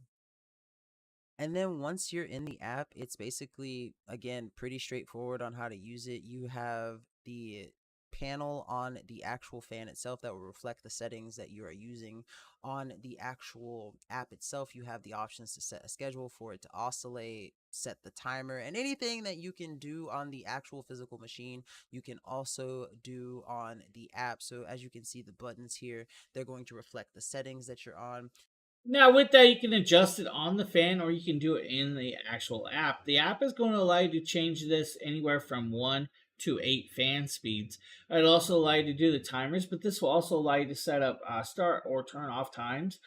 And then once you're in the app, it's basically, again, pretty straightforward on how to use it. You have the panel on the actual fan itself that will reflect the settings that you are using. On the actual app itself, you have the options to set a schedule for it to oscillate, set the timer, and anything that you can do on the actual physical machine, you can also do on the app. So as you can see, the buttons here, they're going to reflect the settings that you're on. Now, with that, you can adjust it on the fan or you can do it in the actual app. The app is going to allow you to change this anywhere from 1 to 8 fan speeds. It'll also allow you to do the timers, but this will also allow you to set up start or turn off times.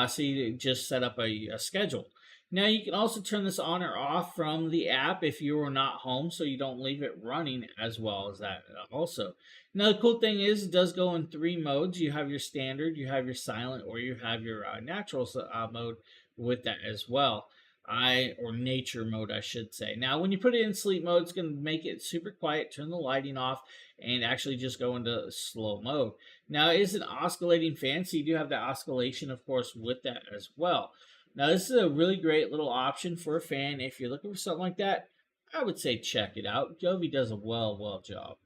So you just set up a schedule. Now, you can also turn this on or off from the app if you are not home, so you don't leave it running as well as that also. Now, the cool thing is it does go in 3 modes. You have your standard, you have your silent, or you have your natural mode with that as well. Or nature mode, I should say. Now, when you put it in sleep mode, it's going to make it super quiet, turn the lighting off, and actually just go into slow mode. Now, it is an oscillating fan, so you do have that oscillation, of course, with that as well. Now, this is a really great little option for a fan. If you're looking for something like that, I would say check it out. Govee does a well job.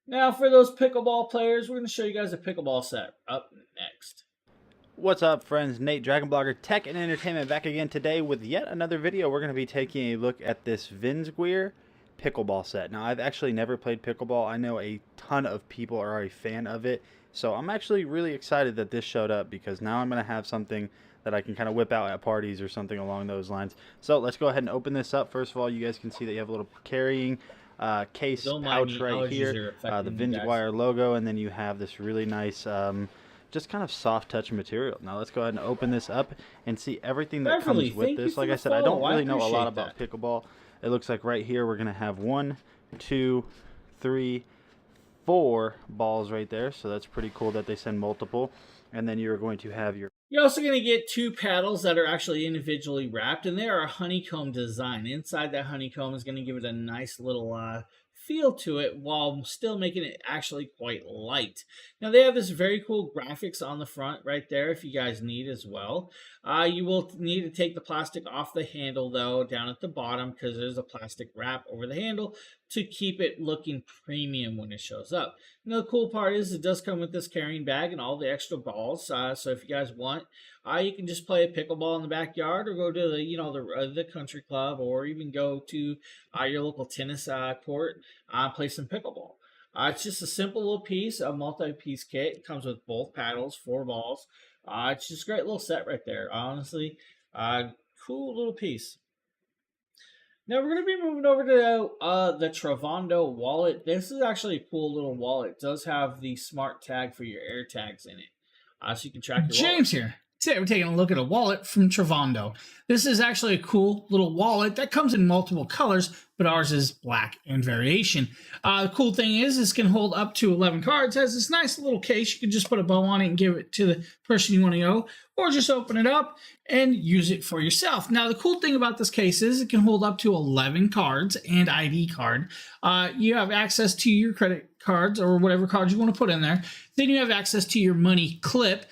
Now, for those pickleball players, we're going to show you guys a pickleball set up next. What's up, friends? Nate, Dragon Blogger Tech and Entertainment, back again today with yet another video. We're going to be taking a look at this Vinsguir pickleball set. Now, I've actually never played pickleball. I know a ton of people are a fan of it, so I'm actually really excited that this showed up because now I'm going to have something that I can kind of whip out at parties or something along those lines. So let's go ahead and open this up. First of all, you guys can see that you have a little carrying case pouch right here, the Vinsguir logo, and then you have this really nice just kind of soft touch material. Now let's go ahead and open this up and see everything that comes with this. Like I said, I don't really know a lot about pickleball. It looks like right here we're going to have 1, 2, 3, 4 balls right there. So that's pretty cool that they send multiple. And then you're going to have your... You're also going to get 2 paddles that are actually individually wrapped, and they are a honeycomb design. Inside that honeycomb is going to give it a nice little feel to it while still making it actually quite light. Now, they have this very cool graphics on the front right there if you guys need as well. You will need to take the plastic off the handle, though, down at the bottom because there's a plastic wrap over the handle to keep it looking premium when it shows up. Now, the cool part is it does come with this carrying bag and all the extra balls. So if you guys want, you can just play a pickleball in the backyard or go to the country club or even go to your local tennis court play some pickleball. It's just a simple little piece, a multi-piece kit. It comes with both paddles, 4 balls. It's just a great little set right there. Honestly, cool little piece. Now we're going to be moving over to the Travando wallet. This is actually a cool little wallet. It does have the smart tag for your air tags in it. So you can track your James wallet. here. Today we're taking a look at a wallet from Travando. This is actually a cool little wallet that comes in multiple colors, but ours is black and variation. The cool thing is this can hold up to 11 cards. It has this nice little case. You can just put a bow on it and give it to the person you want to go, or just open it up and use it for yourself. Now, the cool thing about this case is it can hold up to 11 cards and ID card. You have access to your credit cards or whatever cards you want to put in there. Then you have access to your money clip,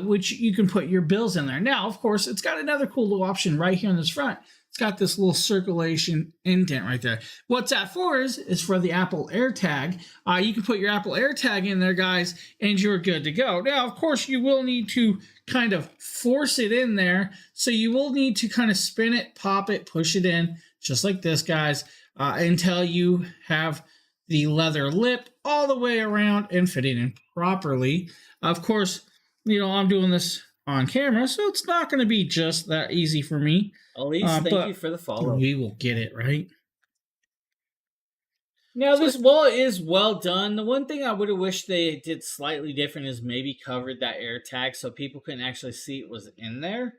which you can put your bills in there. Now, of course, it's got another cool little option right here in this front. It's got this little circulation indent right there. What's that for is for the Apple AirTag. You can put your Apple AirTag in there, guys, and you're good to go. Now, of course, you will need to kind of force it in there. So you will need to kind of spin it, pop it, push it in, just like this, guys, until you have the leather lip all the way around and fit it in properly. Of course, I'm doing this on camera, so it's not going to be just that easy for me. Elise, thank but you for the follow. we will get it right. Now, this wallet is well done. The one thing I would have wished they did slightly different is maybe covered that air tag so people couldn't actually see it was in there.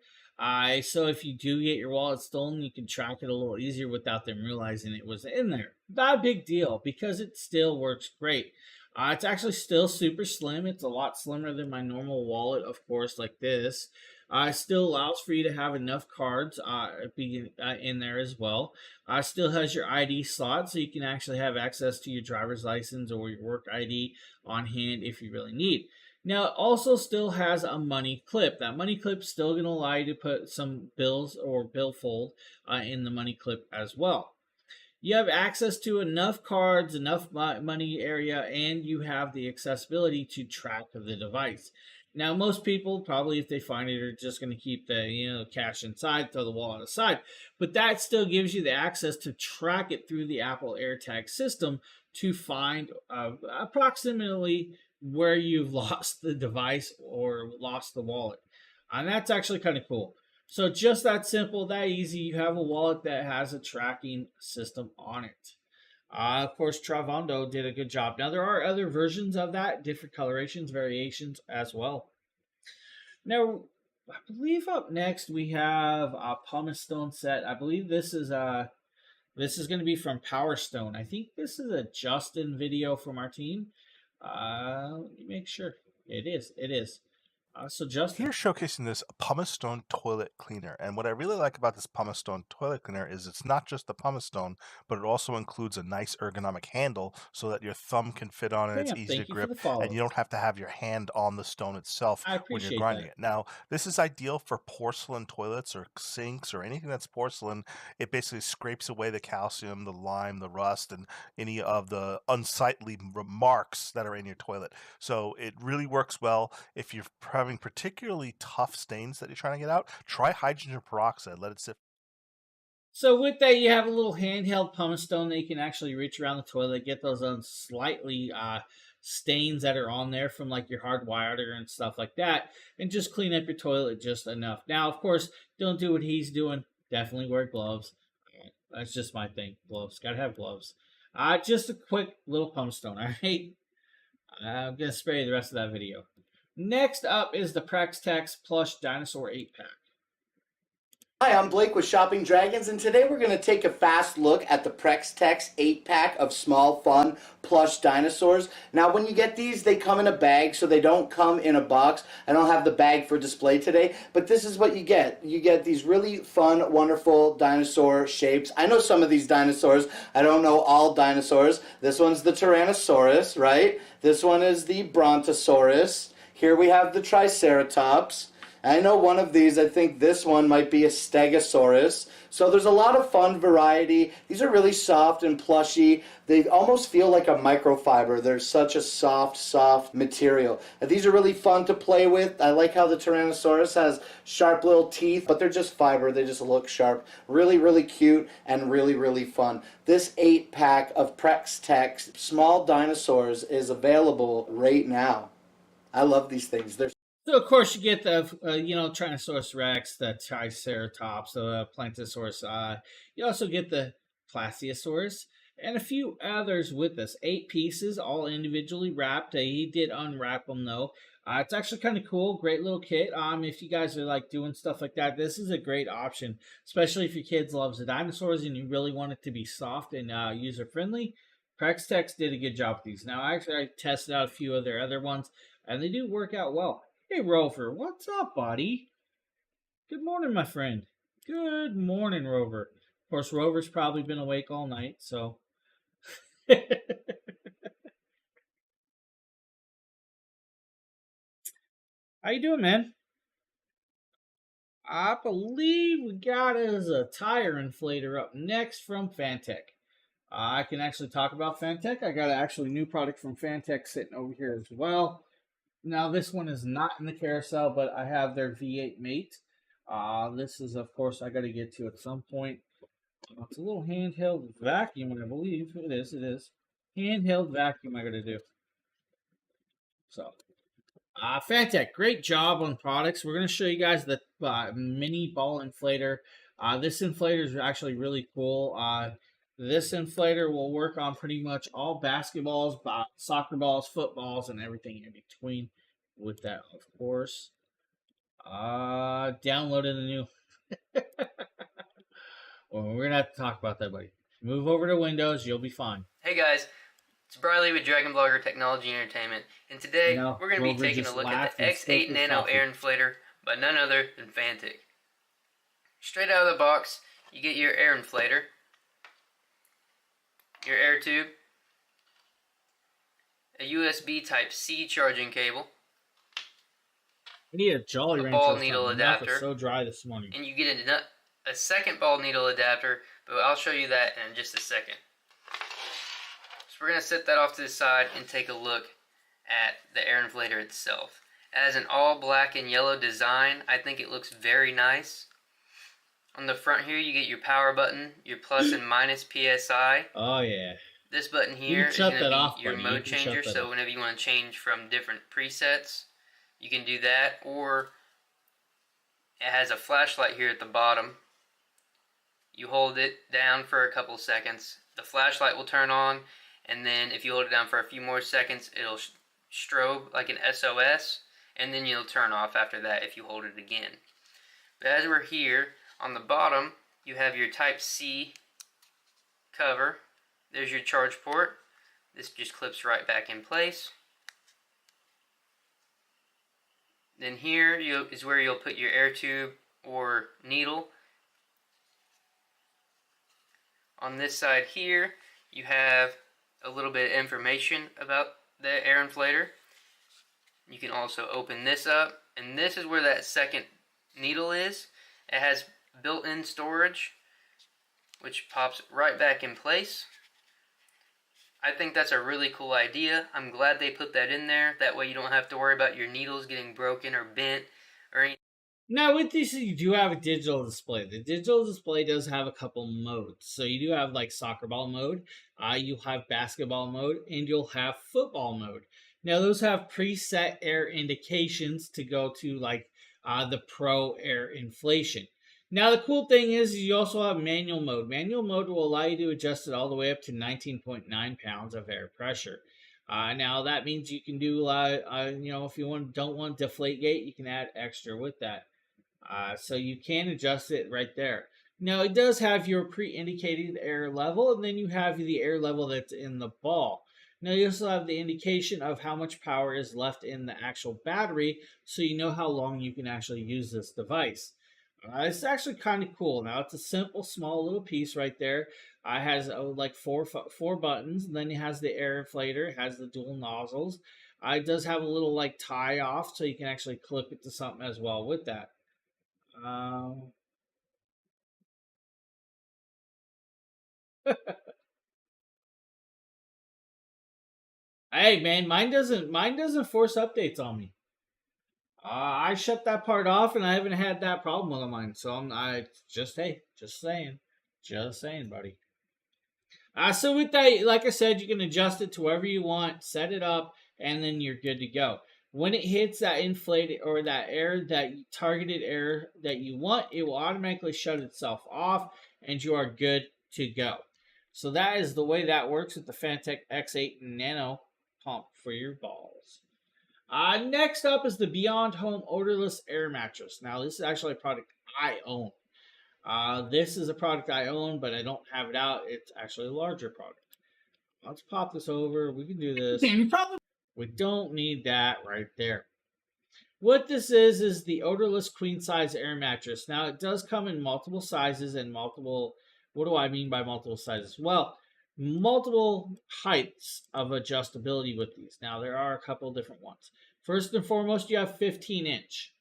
So if you do get your wallet stolen, you can track it a little easier without them realizing it was in there. Not a big deal because it still works great. It's actually still super slim. It's a lot slimmer than my normal wallet, of course, like this. It still allows for you to have enough cards in there as well. Still has your ID slot, so you can actually have access to your driver's license or your work ID on hand if you really need. Now, it also still has a money clip. That money clip's still going to allow you to put some bills or billfold in the money clip as well. You have access to enough cards, enough money area, and you have the accessibility to track the device. Now, most people probably, if they find it, are just going to keep the cash inside, throw the wallet aside. But that still gives you the access to track it through the Apple AirTag system to find approximately where you've lost the device or lost the wallet. And that's actually kind of cool. So just that simple, that easy. You have a wallet that has a tracking system on it. Of course, Travando did a good job. Now, there are other versions of that, different colorations, variations as well. Now, I believe up next we have a Pumice Stone set. I believe this is going to be from Power Stone. I think this is a Justin video from our team. Let me make sure. It is. So Justin, Here showcasing this Pumice Stone toilet cleaner, and what I really like about this Pumice Stone toilet cleaner is it's not just the pumice stone, but it also includes a nice ergonomic handle so that your thumb can fit on it. It's Bam, easy thank to you for grip, the follow. and you don't have to have your hand on the stone itself I when you're appreciate grinding that. it. Now, this is ideal for porcelain toilets or sinks or anything that's porcelain. It basically scrapes away the calcium, the lime, the rust, and any of the unsightly remarks that are in your toilet. So it really works well if you're having particularly tough stains that you're trying to get out. Try hydrogen peroxide. Let it sit. So with that, you have a little handheld pumice stone that you can actually reach around the toilet, get those slightly stains that are on there from like your hard water and stuff like that, and just clean up your toilet just enough. Now, of course, don't do what he's doing. Definitely wear gloves. That's just my thing. Gloves. Gotta have gloves. Just a quick little pumice stone. All right. I'm gonna spare you the rest of that video. Next up is the Prextex Plush Dinosaur 8-pack. Hi, I'm Blake with Shopping Dragons, and today we're going to take a fast look at the Prextex 8-pack of small, fun, plush dinosaurs. Now, when you get these, they come in a bag, so they don't come in a box. I don't have the bag for display today, but this is what you get. You get these really fun, wonderful dinosaur shapes. I know some of these dinosaurs. I don't know all dinosaurs. This one's the Tyrannosaurus, right? This one is the Brontosaurus. Here we have the Triceratops. I know one of these, I think this one might be a Stegosaurus. So there's a lot of fun variety. These are really soft and plushy. They almost feel like a microfiber. They're such a soft material. And these are really fun to play with. I like how the Tyrannosaurus has sharp little teeth, but they're just fiber. They just look sharp. Really cute and really fun. This 8-pack of Prextex small dinosaurs is available right now. I love these things. They're So of course you get the Tyrannosaurus Rex, the Triceratops, the Plantosaurus. You also get the Plasiosaurus and a few others with this. 8 pieces, all individually wrapped. He did unwrap them though. It's actually kind of cool. Great little kit. If you guys are like doing stuff like that, this is a great option, especially if your kids loves the dinosaurs and you really want it to be soft and user friendly. Prextex did a good job with these. Now I tested out a few of their other ones and they do work out well. Hey, Rover, what's up, buddy? Good morning, my friend. Good morning, Rover. Of course, Rover's probably been awake all night, so... How you doing, man? I believe we got us a tire inflator up next from Fantech. I can actually talk about Fantech. I got an actually new product from Fantech sitting over here as well. Now, this one is not in the carousel, but I have their V8 Mate. This is, of course, I got to get to at some point. It's a little handheld vacuum, I believe. It is. Handheld vacuum I got to do. So, Fantech, great job on products. We're going to show you guys the mini ball inflator. This inflator is actually really cool. This inflator will work on pretty much all basketballs, soccer balls, footballs, and everything in between with that, of course. Downloaded the new. Well, we're going to have to talk about that, buddy. Move over to Windows. You'll be fine. Hey, guys. It's Briley with Dragon Blogger Technology Entertainment, and today we're going to be taking a look at the X8 Nano Air Inflator by none other than Fantech. Straight out of the box, you get your air inflator, your air tube, a USB Type-C charging cable, I need a Jolly a Rancher. ball needle My mouth is adapter, so dry this morning. and you get a second ball needle adapter, but I'll show you that in just a second. So we're going to set that off to the side and take a look at the air inflator itself. It has an all black and yellow design. I think it looks very nice. On the front here you get your power button, your plus and minus PSI. Oh yeah. This button here is shut going to that be off, your buddy. You mode can shut changer, that so off. whenever you want to change from different presets, you can do that. Or it has a flashlight here at the bottom. You hold it down for a couple seconds, the flashlight will turn on, and then if you hold it down for a few more seconds, it'll strobe like an SOS, and then you'll turn off after that if you hold it again. But as we're here, on the bottom, you have your Type-C cover. There's your charge port. This just clips right back in place. Then here is where you'll put your air tube or needle. On this side here, you have a little bit of information about the air inflator. You can also open this up, and this is where that second needle is. It has built-in storage, which pops right back in place. I think that's a really cool idea. I'm glad they put that in there. That way you don't have to worry about your needles getting broken or bent or anything. Now, with this, you do have a digital display. The digital display does have a couple modes. So you do have like soccer ball mode, you'll have basketball mode, and you'll have football mode. Now, those have preset air indications to go to like the Pro Air Inflation. Now, the cool thing is you also have manual mode. Manual mode will allow you to adjust it all the way up to 19.9 pounds of air pressure. Now, that means you can do, if you don't want deflate gate, you can add extra with that. So you can adjust it right there. Now, it does have your pre-indicated air level, and then you have the air level that's in the ball. Now, you also have the indication of how much power is left in the actual battery, so you know how long you can actually use this device. It's actually kind of cool. Now, it's a simple, small little piece right there. It has like four buttons, and then it has the air inflator. It has the dual nozzles. It does have a little like tie off, so you can actually clip it to something as well with that. Hey man, mine doesn't force updates on me. I shut that part off, and I haven't had that problem with mine. So just saying, buddy. So with that, like I said, you can adjust it to wherever you want, set it up, and then you're good to go. When it hits that inflated or that air, that targeted air that you want, it will automatically shut itself off, and you are good to go. So that is the way that works with the Fantech X8 Nano pump for your balls. Next up is the Beyond Home Odorless Air Mattress. Now, this is actually a product I own. This is a product I own, but I don't have it out. It's actually a larger product. Let's pop this over. We can do this. We don't need that right there. What this is the odorless queen size air mattress. Now, it does come in multiple sizes and multiple, what do I mean by multiple sizes? Well, multiple heights of adjustability with these. Now, there are a couple different ones. First and foremost, you have 15-inch.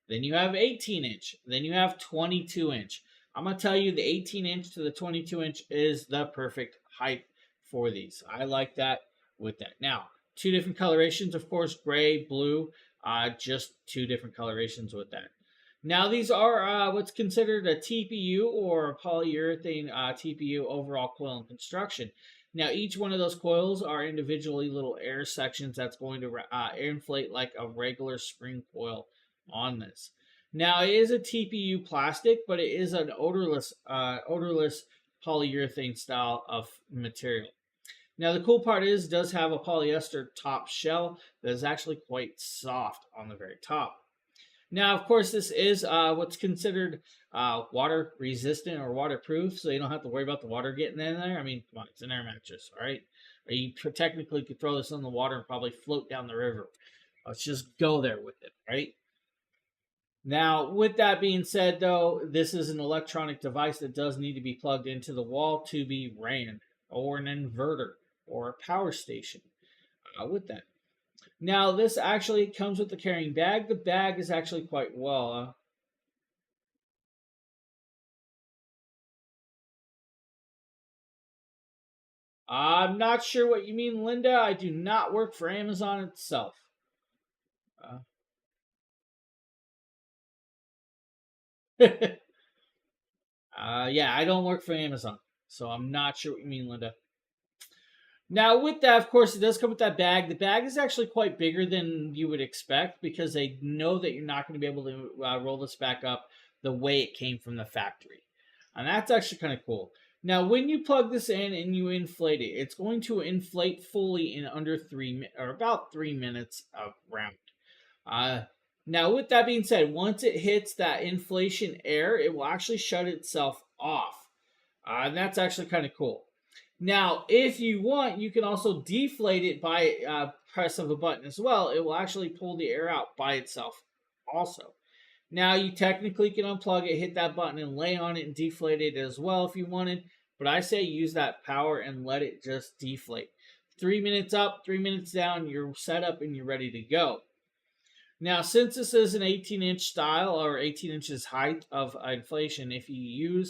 Then you have 18-inch. Then you have 22-inch. I'm going to tell you the 18-inch to the 22-inch is the perfect height for these. I like that with that. Now, two different colorations, of course, gray, blue, just two different colorations with that. Now, these are what's considered a TPU or a polyurethane TPU overall coil and construction. Now, each one of those coils are individually little air sections that's going to inflate like a regular spring coil on this. Now, it is a TPU plastic, but it is an odorless polyurethane style of material. Now, the cool part is it does have a polyester top shell that is actually quite soft on the very top. Now, of course, this is what's considered water resistant or waterproof, so you don't have to worry about the water getting in there. I mean, come on, it's an air mattress, all right? Or you technically could throw this in the water and probably float down the river. Let's just go there with it, right? Now, with that being said, though, this is an electronic device that does need to be plugged into the wall to be ran, or an inverter, or a power station with that. Now, this actually comes with the carrying bag. The bag is actually quite well. I'm not sure what you mean, Linda. I do not work for Amazon itself. Yeah, I don't work for Amazon, so I'm not sure what you mean, Linda. Now, with that, of course, it does come with that bag. The bag is actually quite bigger than you would expect because they know that you're not going to be able to roll this back up the way it came from the factory. And that's actually kind of cool. Now, when you plug this in and you inflate it, it's going to inflate fully in under about 3 minutes around. Now, with that being said, once it hits that inflation air, it will actually shut itself off. And that's actually kind of cool. Now, if you want, you can also deflate it by press of a button as well. It will actually pull the air out by itself also. Now, you technically can unplug it, hit that button, and lay on it and deflate it as well if you wanted. But I say use that power and let it just deflate. 3 minutes up, 3 minutes down, you're set up and you're ready to go. Now, since this is an 18-inch style or 18 inches height of inflation, if you're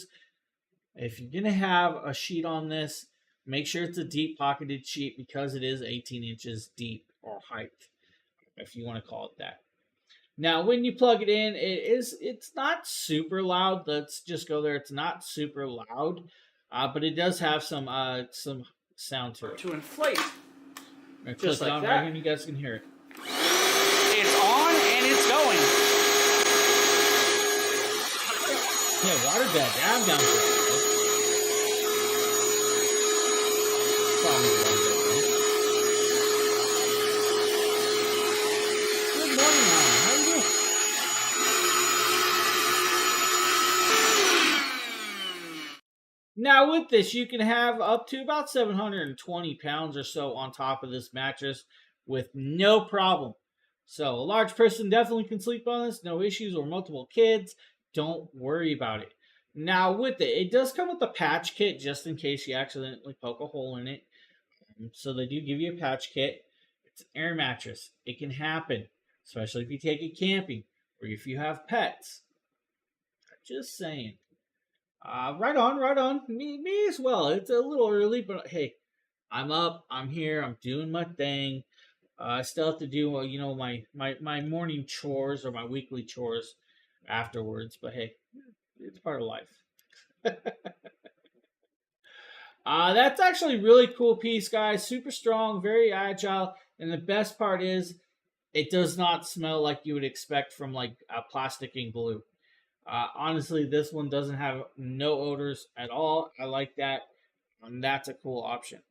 going to have a sheet on this, make sure it's a deep pocketed sheet because it is 18 inches deep or height, if you want to call it that. Now, when you plug it in, it's not super loud. Let's just go there. It's not super loud, but it does have some sound to it. To inflate. Just like that. Right here and you guys can hear it. It's on and it's going. Yeah, water bed. I'm down for it. Good morning, Alan. How are you doing? Now, with this, you can have up to about 720 pounds or so on top of this mattress with no problem. So, a large person definitely can sleep on this, no issues, or multiple kids. Don't worry about it. Now, with it, it does come with a patch kit just in case you accidentally poke a hole in it. So they do give you a patch kit. It's an air mattress. It can happen, especially if you take it camping or if you have pets. Just saying. Right on. Me as well. It's a little early, but hey, I'm up. I'm here. I'm doing my thing. I still have to do, my morning chores or my weekly chores afterwards. But hey, it's part of life. That's actually a really cool piece, guys. Super strong, very agile, and the best part is it does not smell like you would expect from like plastic and glue. Honestly, this one doesn't have no odors at all. I like that, and that's a cool option.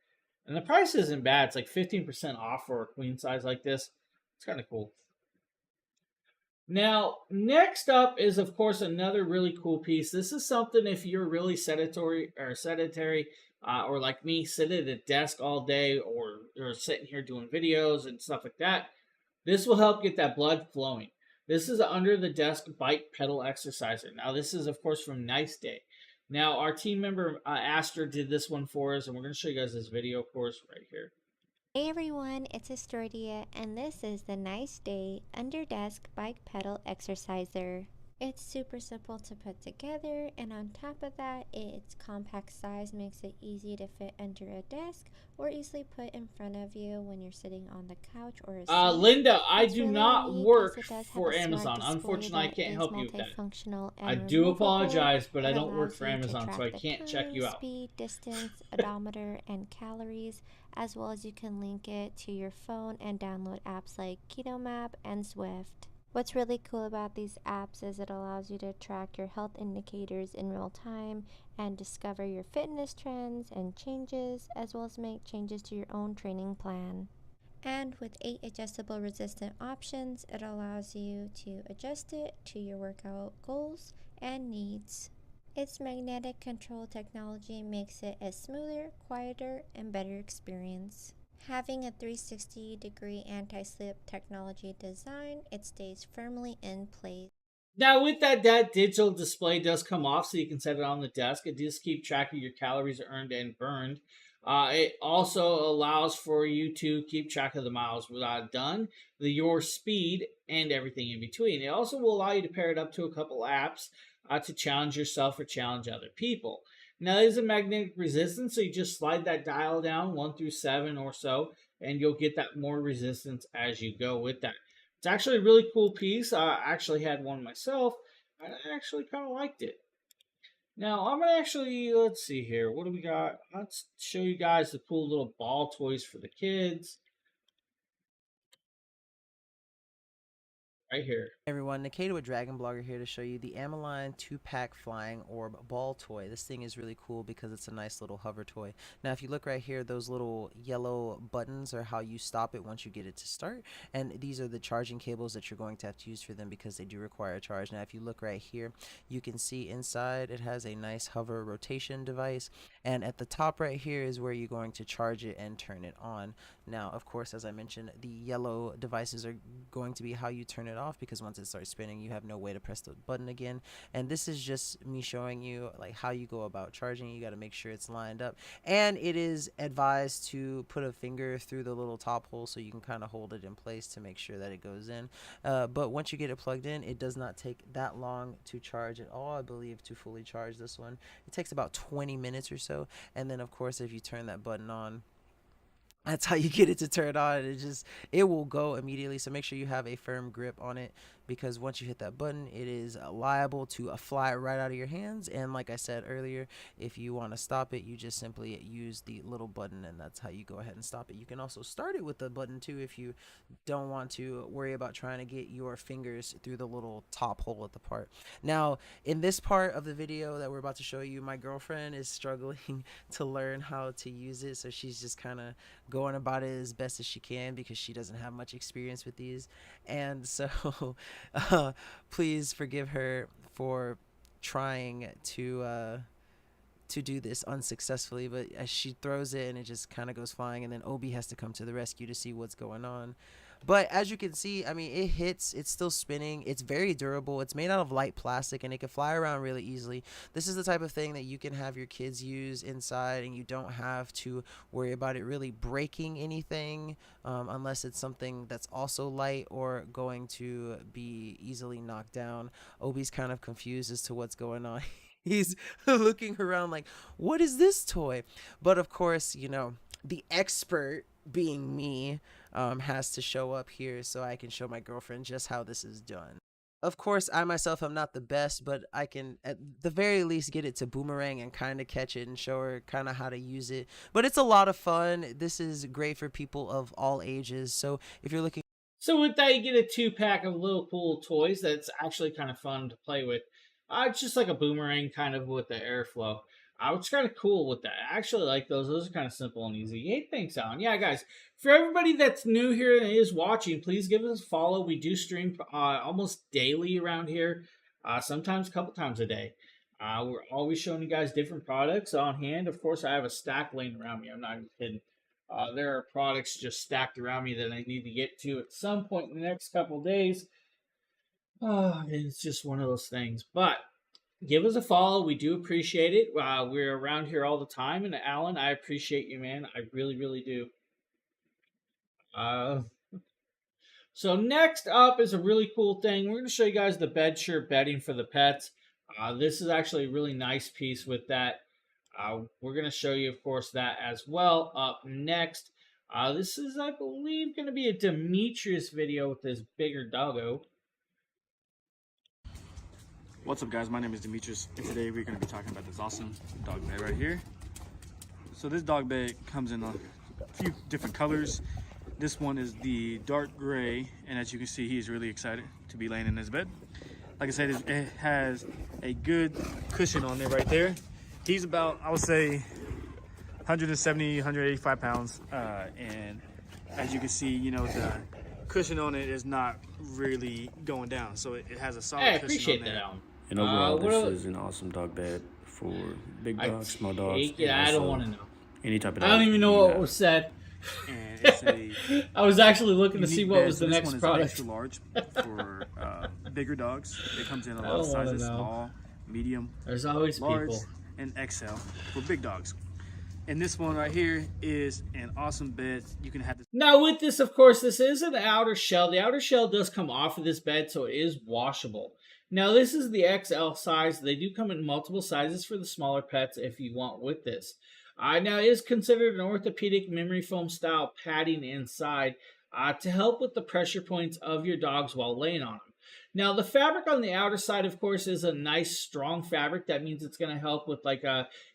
And the price isn't bad. It's like 15% off for a queen size like this. It's kind of cool. Now, next up is, of course, another really cool piece. This is something if you're really sedentary, or like me, sit at a desk all day or sitting here doing videos and stuff like that. This will help get that blood flowing. This is under the desk bike pedal exerciser. Now, this is, of course, from Nice Day. Now, our team member, Aster, did this one for us, and we're going to show you guys this video, of course, right here. Hey everyone, it's Astordia, and this is the Nice Day Under Desk Bike Pedal Exerciser. It's super simple to put together, and on top of that, its compact size makes it easy to fit under a desk or easily put in front of you when you're sitting on the couch or a seat. Linda, I What's do really not unique is work it does have for a smart Amazon. display Unfortunately, I that can't is help you with that. multifunctional I and do removable. apologize, but I It don't work allows for you to Amazon, so I track the can't check time, you out. speed, distance, odometer, and calories, as well as you can link it to your phone and download apps like KetoMap and Zwift. What's really cool about these apps is it allows you to track your health indicators in real time and discover your fitness trends and changes, as well as make changes to your own training plan. And with 8 adjustable resistant options, it allows you to adjust it to your workout goals and needs. Its magnetic control technology makes it a smoother, quieter, and better experience. Having a 360-degree anti-slip technology design, it stays firmly in place. Now, with that digital display does come off, so you can set it on the desk. It does keep track of your calories earned and burned. It also allows for you to keep track of the miles done, your speed, and everything in between. It also will allow you to pair it up to a couple apps to challenge yourself or challenge other people. Now, there's a magnetic resistance, so you just slide that dial down 1 through 7 or so, and you'll get that more resistance as you go with that. It's actually a really cool piece. I actually had one myself, and I actually kind of liked it. Now, I'm going to actually, let's see here. What do we got? Let's show you guys the cool little ball toys for the kids. Right here. Hey everyone, Nikita with Dragon Blogger here to show you the Amaline 2-pack flying orb ball toy. This thing is really cool because it's a nice little hover toy. Now if you look right here, those little yellow buttons are how you stop it once you get it to start, and these are the charging cables that you're going to have to use for them because they do require a charge. Now if you look right here, you can see inside it has a nice hover rotation device, and at the top right here is where you're going to charge it and turn it on. Now of course, as I mentioned, the yellow devices are going to be how you turn it off, because once it starts spinning you have no way to press the button again. And this is just me showing you like how you go about charging. You got to make sure it's lined up, and it is advised to put a finger through the little top hole so you can kind of hold it in place to make sure that it goes in. But once you get it plugged in, it does not take that long to charge at all. I believe to fully charge this one it takes about 20 minutes or so, and then of course if you turn that button on, that's how you get it to turn on. It will go immediately, so make sure you have a firm grip on it, because once you hit that button it is liable to fly right out of your hands. And like I said earlier, if you want to stop it, you just simply use the little button, and that's how you go ahead and stop it. You can also start it with the button too if you don't want to worry about trying to get your fingers through the little top hole at the part. Now in this part of the video that we're about to show you, my girlfriend is struggling to learn how to use it, so she's just kind of going about it as best as she can because she doesn't have much experience with these. And so please forgive her for trying to do this unsuccessfully, but as she throws it and it just kind of goes flying, and then Obi has to come to the rescue to see what's going on. But as you can see, I mean, it hits, it's still spinning, it's very durable, it's made out of light plastic, and it can fly around really easily. This is the type of thing that you can have your kids use inside, and you don't have to worry about it really breaking anything, unless it's something that's also light or going to be easily knocked down. Obi's kind of confused as to what's going on. He's looking around like, what is this toy? But of course, you know, the expert, being me, has to show up here so I can show my girlfriend just how this is done. Of course, I myself am not the best, but I can at the very least get it to boomerang and kind of catch it and show her kind of how to use it. But it's a lot of fun. This is great for people of all ages. So if you're looking... So with that, you get a 2-pack of little cool toys that's actually kind of fun to play with. It's just like a boomerang kind of with the airflow. It's kind of cool with that. I actually like those. Those are kind of simple and easy. Hey, thanks, Alan. Yeah, guys, for everybody that's new here and is watching, please give us a follow. We do stream almost daily around here, sometimes a couple times a day. We're always showing you guys different products on hand. Of course, I have a stack laying around me. I'm not even kidding. There are products just stacked around me that I need to get to at some point in the next couple days. It's just one of those things. But give us a follow. We do appreciate it. We're around here all the time. And Alan, I appreciate you, man. I really, really do. So next up is a really cool thing. We're going to show you guys the BedSure bedding for the pets. This is actually a really nice piece with that. We're going to show you, of course, that as well up next. This is, I believe, going to be a Demetrius video with this bigger doggo. What's up, guys? My name is Demetrius, and today we're going to be talking about this awesome dog bed right here. So this dog bed comes in a few different colors. This one is the dark gray, and as you can see, he's really excited to be laying in his bed. Like I said, it has a good cushion on there right there. He's about, I would say, 170, 185 pounds. And as you can see, you know, the cushion on it is not really going down. So it has a solid cushion on there. And overall, this is an awesome dog bed for big dogs, small dogs. I don't want to know. Any type of dog. I don't even know what was said. And it's I was actually looking to see what was the this next one product. Is extra large for bigger dogs. It comes in a lot of sizes: small, medium, There's always large, people. and XL for big dogs. And this one right here is an awesome bed. You can have this. Now with this, of course, this is an outer shell. The outer shell does come off of this bed, so it is washable. Now this is the XL size. They do come in multiple sizes for the smaller pets if you want with this. Now it is considered an orthopedic memory foam style padding inside to help with the pressure points of your dogs while laying on them. Now the fabric on the outer side, of course, is a nice strong fabric. That means it's going to help with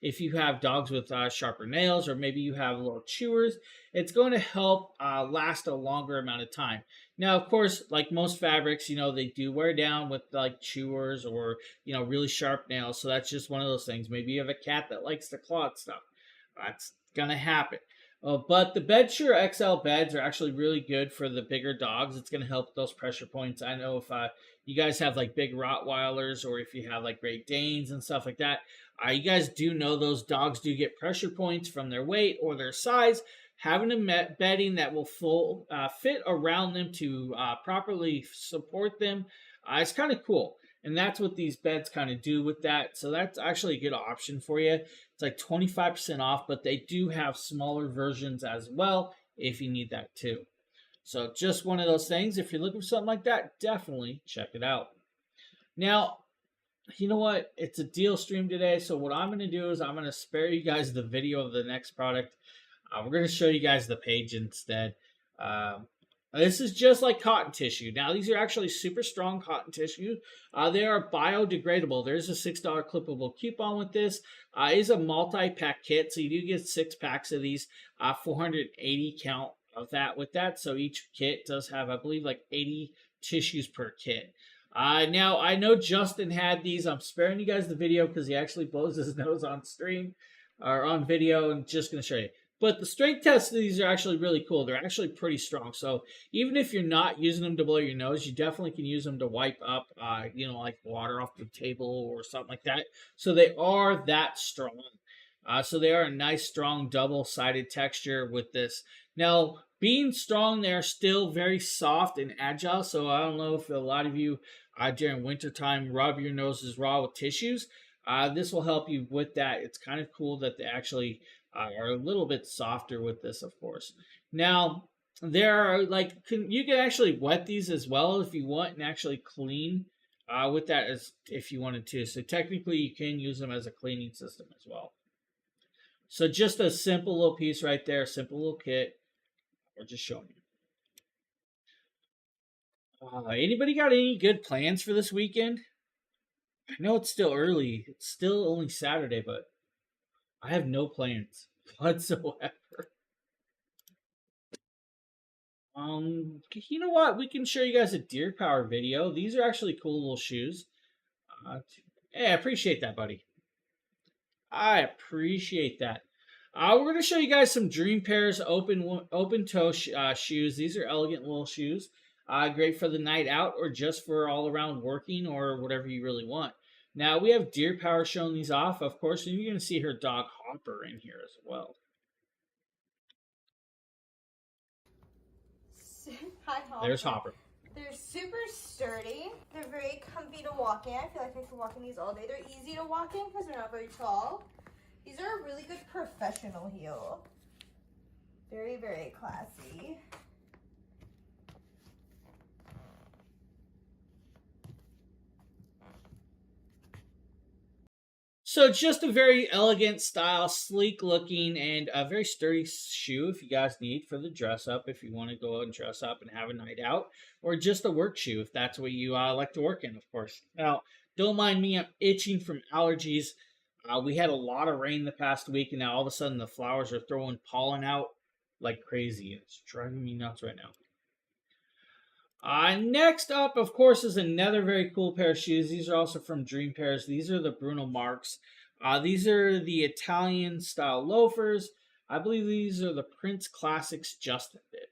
if you have dogs with sharper nails, or maybe you have little chewers, it's going to help last a longer amount of time. Now, of course, like most fabrics, you know, they do wear down with like chewers or, you know, really sharp nails. So that's just one of those things. Maybe you have a cat that likes to claw at stuff. That's going to happen. But the BedSure XL beds are actually really good for the bigger dogs. It's going to help those pressure points. I know if you guys have like big Rottweilers, or if you have like Great Danes and stuff like that, you guys do know those dogs do get pressure points from their weight or their size. Having a bedding that will fit around them to properly support them is kind of cool. And that's what these beds kind of do with that. So that's actually a good option for you. It's like 25% off, but they do have smaller versions as well if you need that too. So just one of those things. If you're looking for something like that, definitely check it out. Now, you know what? It's a deal stream today. So what I'm going to do is I'm going to spare you guys the video of the next product. We're going to show you guys the page instead. This is just like cotton tissue. Now, these are actually super strong cotton tissue. They are biodegradable. There's a $6 clippable coupon with this. It is a multi-pack kit, so you do get 6 packs of these, 480 count of that with that. So each kit does have, I believe, like 80 tissues per kit. Now, I know Justin had these. I'm sparing you guys the video because he actually blows his nose on stream or on video. I'm just going to show you. But the strength tests of these are actually really cool. They're actually pretty strong. So even if you're not using them to blow your nose, you definitely can use them to wipe up, you know, like water off the table or something like that. So they are that strong. So they are a nice, strong, double-sided texture with this. Now, being strong, they're still very soft and agile. So I don't know if a lot of you during wintertime rub your noses raw with tissues. This will help you with that. It's kind of cool that they actually are a little bit softer with this, of course. Now, there are you can actually wet these as well if you want and actually clean with that as if you wanted to. So technically, you can use them as a cleaning system as well. So just a simple little piece right there, simple little kit. We're just showing you. Anybody got any good plans for this weekend? I know it's still early. It's still only Saturday, but I have no plans whatsoever. You know what? We can show you guys a Deer Power video. These are actually cool little shoes. Hey, I appreciate that, buddy. I appreciate that. We're going to show you guys some Dream Pairs open toe shoes. These are elegant little shoes. Great for the night out or just for all around working or whatever you really want. Now, we have Deer Power showing these off, of course, and you're going to see her dog Hopper in here as well. Hi, Hopper. There's Hopper. They're super sturdy. They're very comfy to walk in. I feel like I can walk in these all day. They're easy to walk in because they're not very tall. These are a really good professional heel. Very, very classy. So it's just a very elegant style, sleek looking, and a very sturdy shoe if you guys need for the dress up, if you want to go out and dress up and have a night out, or just a work shoe if that's what you like to work in, of course. Now, don't mind me, I'm itching from allergies. We had a lot of rain the past week, and now all of a sudden the flowers are throwing pollen out like crazy. It's driving me nuts right now. Next up, of course, is another very cool pair of shoes. These are also from Dream Pairs. These are the Bruno Mars. These are the Italian style loafers. I believe these are the Prince Classics Justin did.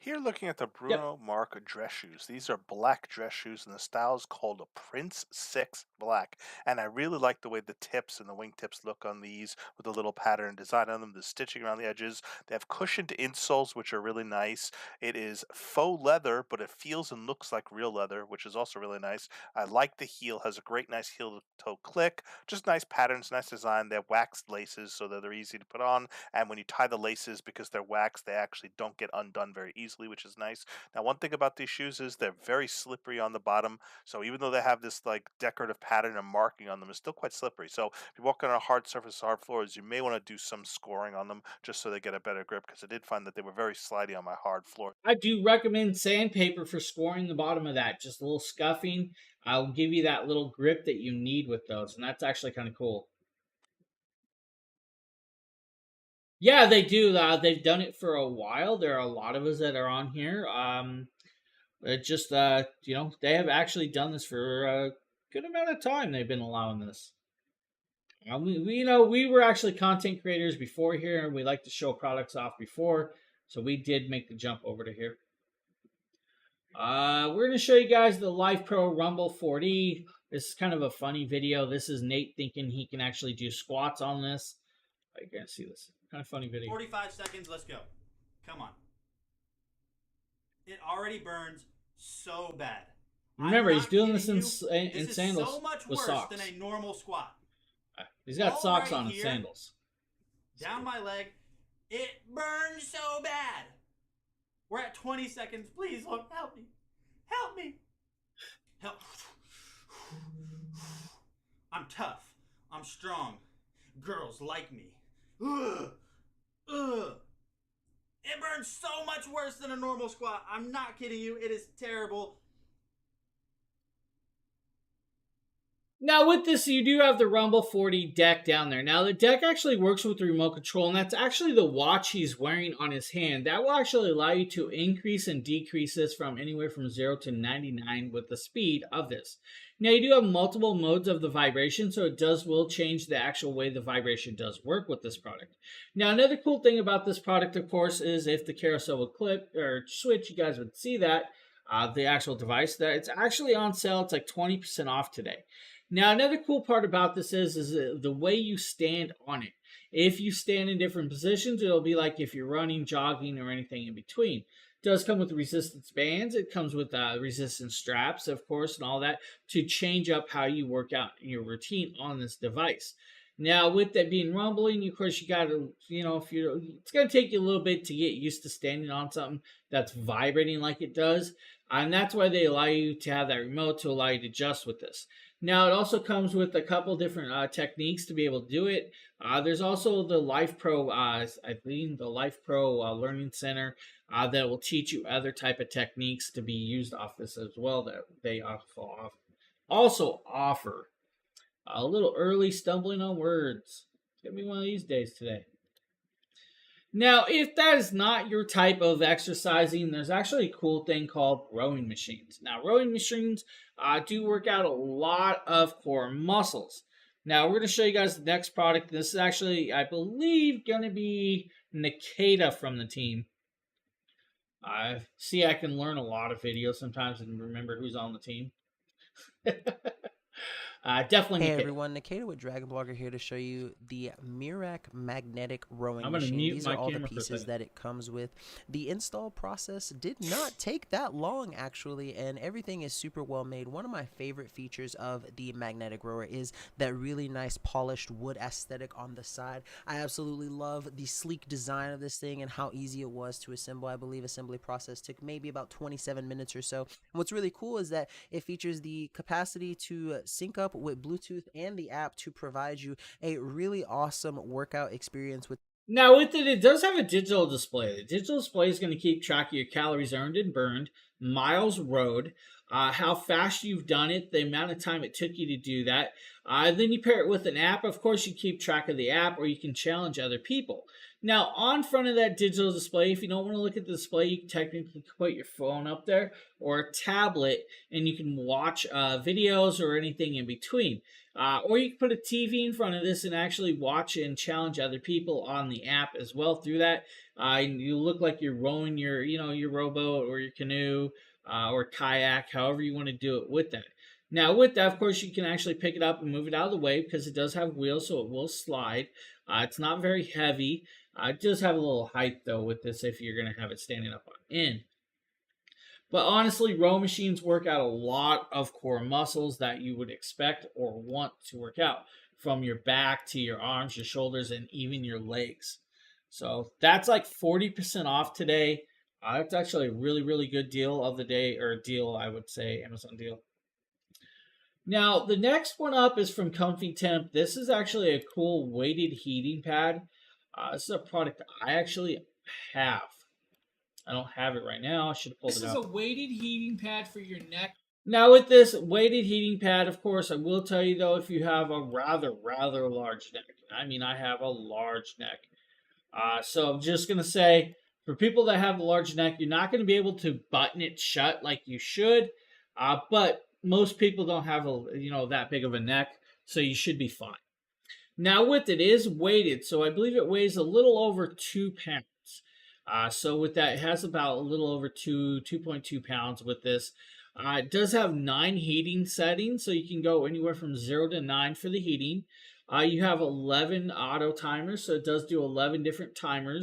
Here looking at the Bruno Mars dress shoes. These are black dress shoes, and the style is called a Prince 6 Black. And I really like the way the tips and the wingtips look on these with a little pattern design on them, the stitching around the edges. They have cushioned insoles, which are really nice. It is faux leather, but it feels and looks like real leather, which is also really nice. I like the heel, has a great nice heel-to-toe click. Just nice patterns, nice design. They have waxed laces so that they're easy to put on. And when you tie the laces, because they're waxed, they actually don't get undone very easily, which is nice. Now, one thing about these shoes is they're very slippery on the bottom. So even though they have this like decorative pattern and marking on them, it's still quite slippery. So if you're walking on a hard surface, hard floors, you may want to do some scoring on them just so they get a better grip, because I did find that they were very slidey on my hard floor. I do recommend sandpaper for scoring the bottom of that. Just a little scuffing. I'll give you that little grip that you need with those, and that's actually kind of cool. Yeah, they do. They've done it for a while. There are a lot of us that are on here. It just, they have actually done this for a good amount of time. They've been allowing this. We were actually content creators before here, and we like to show products off before, so we did make the jump over to here. We're going to show you guys the Life Pro Rumble 4D. This is kind of a funny video. This is Nate thinking he can actually do squats on this. You can see this. Kind of funny video. 45 seconds, let's go. Come on. It already burns so bad. Remember, he's doing this in This sandals is so much with worse socks. than a normal squat. He's got All socks right on and here, sandals. Down my leg. It burns so bad. We're at 20 seconds. Please, look, help me. Help me. Help. I'm tough. I'm strong. Girls like me. Ugh. Ugh. It burns so much worse than a normal squat. I'm not kidding you. It is terrible. Now with this, you do have the Rumble 4D deck down there. Now the deck actually works with the remote control, and that's actually the watch he's wearing on his hand. That will actually allow you to increase and decrease this from anywhere from 0 to 99 with the speed of this. Now you do have multiple modes of the vibration, so it will change the actual way the vibration does work with this product. Now another cool thing about this product, of course, is if the carousel would clip or switch, you guys would see that the actual device that it's actually on sale. It's like 20% off today. Now, another cool part about this is the way you stand on it. If you stand in different positions, it'll be like if you're running, jogging, or anything in between. It does come with resistance bands. It comes with resistance straps, of course, and all that to change up how you work out in your routine on this device. Now, with that being rumbling, of course, you got to, it's going to take you a little bit to get used to standing on something that's vibrating like it does. And that's why they allow you to have that remote to allow you to adjust with this. Now, it also comes with a couple different techniques to be able to do it. There's also the Life Pro, I believe the Life Pro Learning Center that will teach you other type of techniques to be used off this as well that they also offer. A little early stumbling on words. It's going to be one of these days today. Now, if that is not your type of exercising, there's actually a cool thing called rowing machines. Now, rowing machines do work out a lot of core muscles. Now, we're going to show you guys the next product. This is actually, I believe, going to be Nikita from the team. See, I can learn a lot of videos sometimes and remember who's on the team. Definitely. Hey everyone, Nikita with Dragon Blogger here to show you the Mirac magnetic rowing machine. These are all the pieces that it comes with. The install process did not take that long actually, and everything is super well made. One of my favorite features of the magnetic rower is that really nice polished wood aesthetic on the side. I absolutely love the sleek design of this thing and how easy it was to assemble. I believe assembly process took maybe about 27 minutes or so. And what's really cool is that it features the capacity to sync up up with Bluetooth and the app to provide you a really awesome workout experience with. Now, with it, it does have a digital display. The digital display is going to keep track of your calories earned and burned, miles rode, how fast you've done it, the amount of time it took you to do that. Then you pair it with an app. Of course, you keep track of the app, or you can challenge other people. Now, on front of that digital display, if you don't want to look at the display, you can technically put your phone up there or a tablet, and you can watch videos or anything in between. Or you can put a TV in front of this and actually watch and challenge other people on the app as well through that. You look like you're rowing your rowboat or your canoe or kayak, however you want to do it with that. Now, with that, of course, you can actually pick it up and move it out of the way because it does have wheels, so it will slide. It's not very heavy. It does have a little height, though, with this if you're going to have it standing up on end. But honestly, row machines work out a lot of core muscles that you would expect or want to work out, from your back to your arms, your shoulders, and even your legs. So that's like 40% off today. That's actually a really, really good deal of the day, or deal, I would say, Amazon deal. Now, the next one up is from Comfy Temp. This is actually a cool weighted heating pad. This is a product I actually have. I don't have it right now. I should have pulled it out. This is a weighted heating pad for your neck. Now, with this weighted heating pad, of course, I will tell you, though, if you have a rather large neck. I mean, I have a large neck. So I'm just going to say, for people that have a large neck, you're not going to be able to button it shut like you should. But most people don't have that big of a neck, so you should be fine. Now, with it is weighted, so I believe it weighs a little over 2 pounds. So with that, it has about a little over 2.2 pounds with this. It does have 9 heating settings, so you can go anywhere from 0 to 9 for the heating. You have 11 auto timers, so it does do 11 different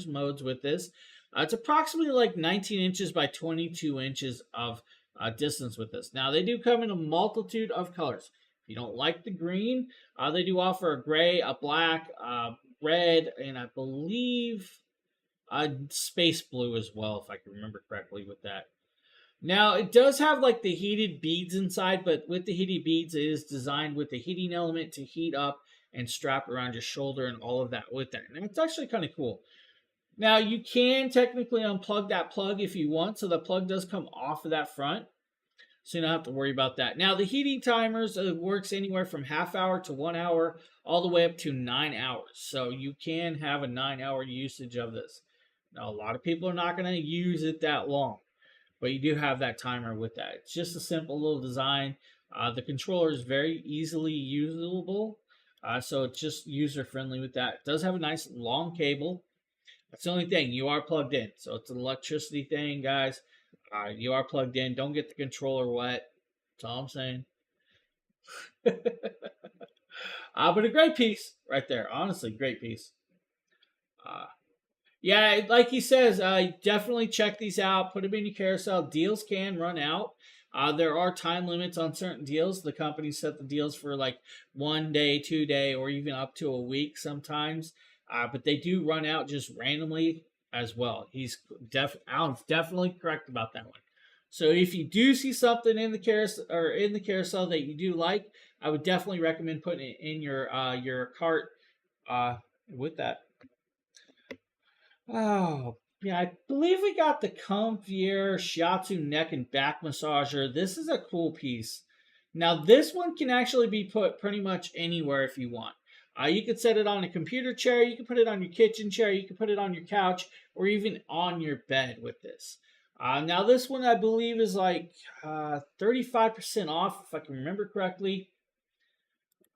modes with this. It's approximately like 19 inches by 22 inches of distance with this. Now, they do come in a multitude of colors. If you don't like the green, they do offer a gray, a black, red, and I believe space blue as well, if I can remember correctly with that. Now, it does have like the heated beads inside, but with the heated beads, it is designed with the heating element to heat up and strap around your shoulder and all of that with that. And it's actually kind of cool. Now, you can technically unplug that plug if you want, so the plug does come off of that front, so you don't have to worry about that. Now, the heating timers works anywhere from half hour to 1 hour, all the way up to 9 hours. So you can have a 9-hour usage of this. Now, a lot of people are not going to use it that long, but you do have that timer with that. It's just a simple little design. The controller is very easily usable, so it's just user-friendly with that. It does have a nice long cable. That's the only thing. You are plugged in, so it's an electricity thing, guys. You are plugged in. Don't get the controller wet. That's all I'm saying. But a great piece right there. Honestly, great piece. Yeah, like he says, definitely check these out. Put them in your carousel. Deals can run out. There are time limits on certain deals. The company set the deals for like 1 day, 2 day, or even up to a week sometimes. But they do run out just randomly as well. Alan's definitely correct about that one. So if you do see something in the carousel that you do like, I would definitely recommend putting it in your cart with that. Oh, yeah, I believe we got the Comfier Shiatsu neck and back massager. This is a cool piece. Now, this one can actually be put pretty much anywhere if you want. You could set it on a computer chair, you could put it on your kitchen chair, you could put it on your couch, or even on your bed with this. Now, this one I believe is like 35% off, if I can remember correctly.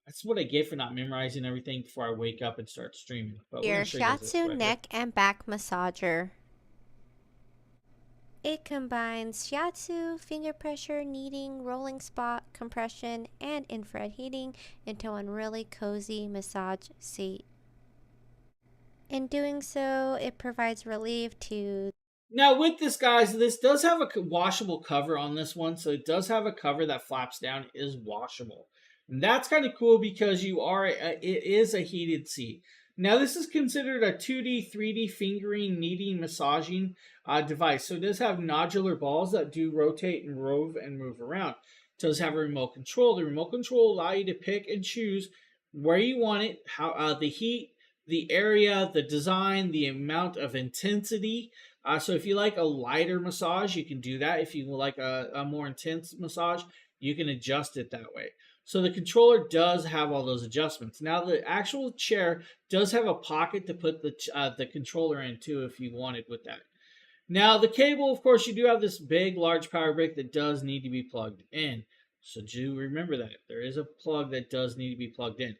That's what I get for not memorizing everything before I wake up and start streaming. But Your Shiatsu neck and back massager. It combines shiatsu, finger pressure, kneading, rolling spot, compression, and infrared heating into one really cozy massage seat. In doing so, it provides relief to... Now with this, guys, this does have a washable cover on this one. So it does have a cover that flaps down, is washable. And that's kind of cool because it is a heated seat. Now, this is considered a 2D, 3D fingering, kneading, massaging device. So it does have nodular balls that do rotate and rove and move around. does have a remote control. The remote control will allow you to pick and choose where you want it, how the heat, the area, the design, the amount of intensity. So if you like a lighter massage, you can do that. If you like a more intense massage, you can adjust it that way. So the controller does have all those adjustments. Now the actual chair does have a pocket to put the controller in too if you wanted with that. Now the cable, of course, you do have this big, large power brick that does need to be plugged in. So do remember that. There is a plug that does need to be plugged in.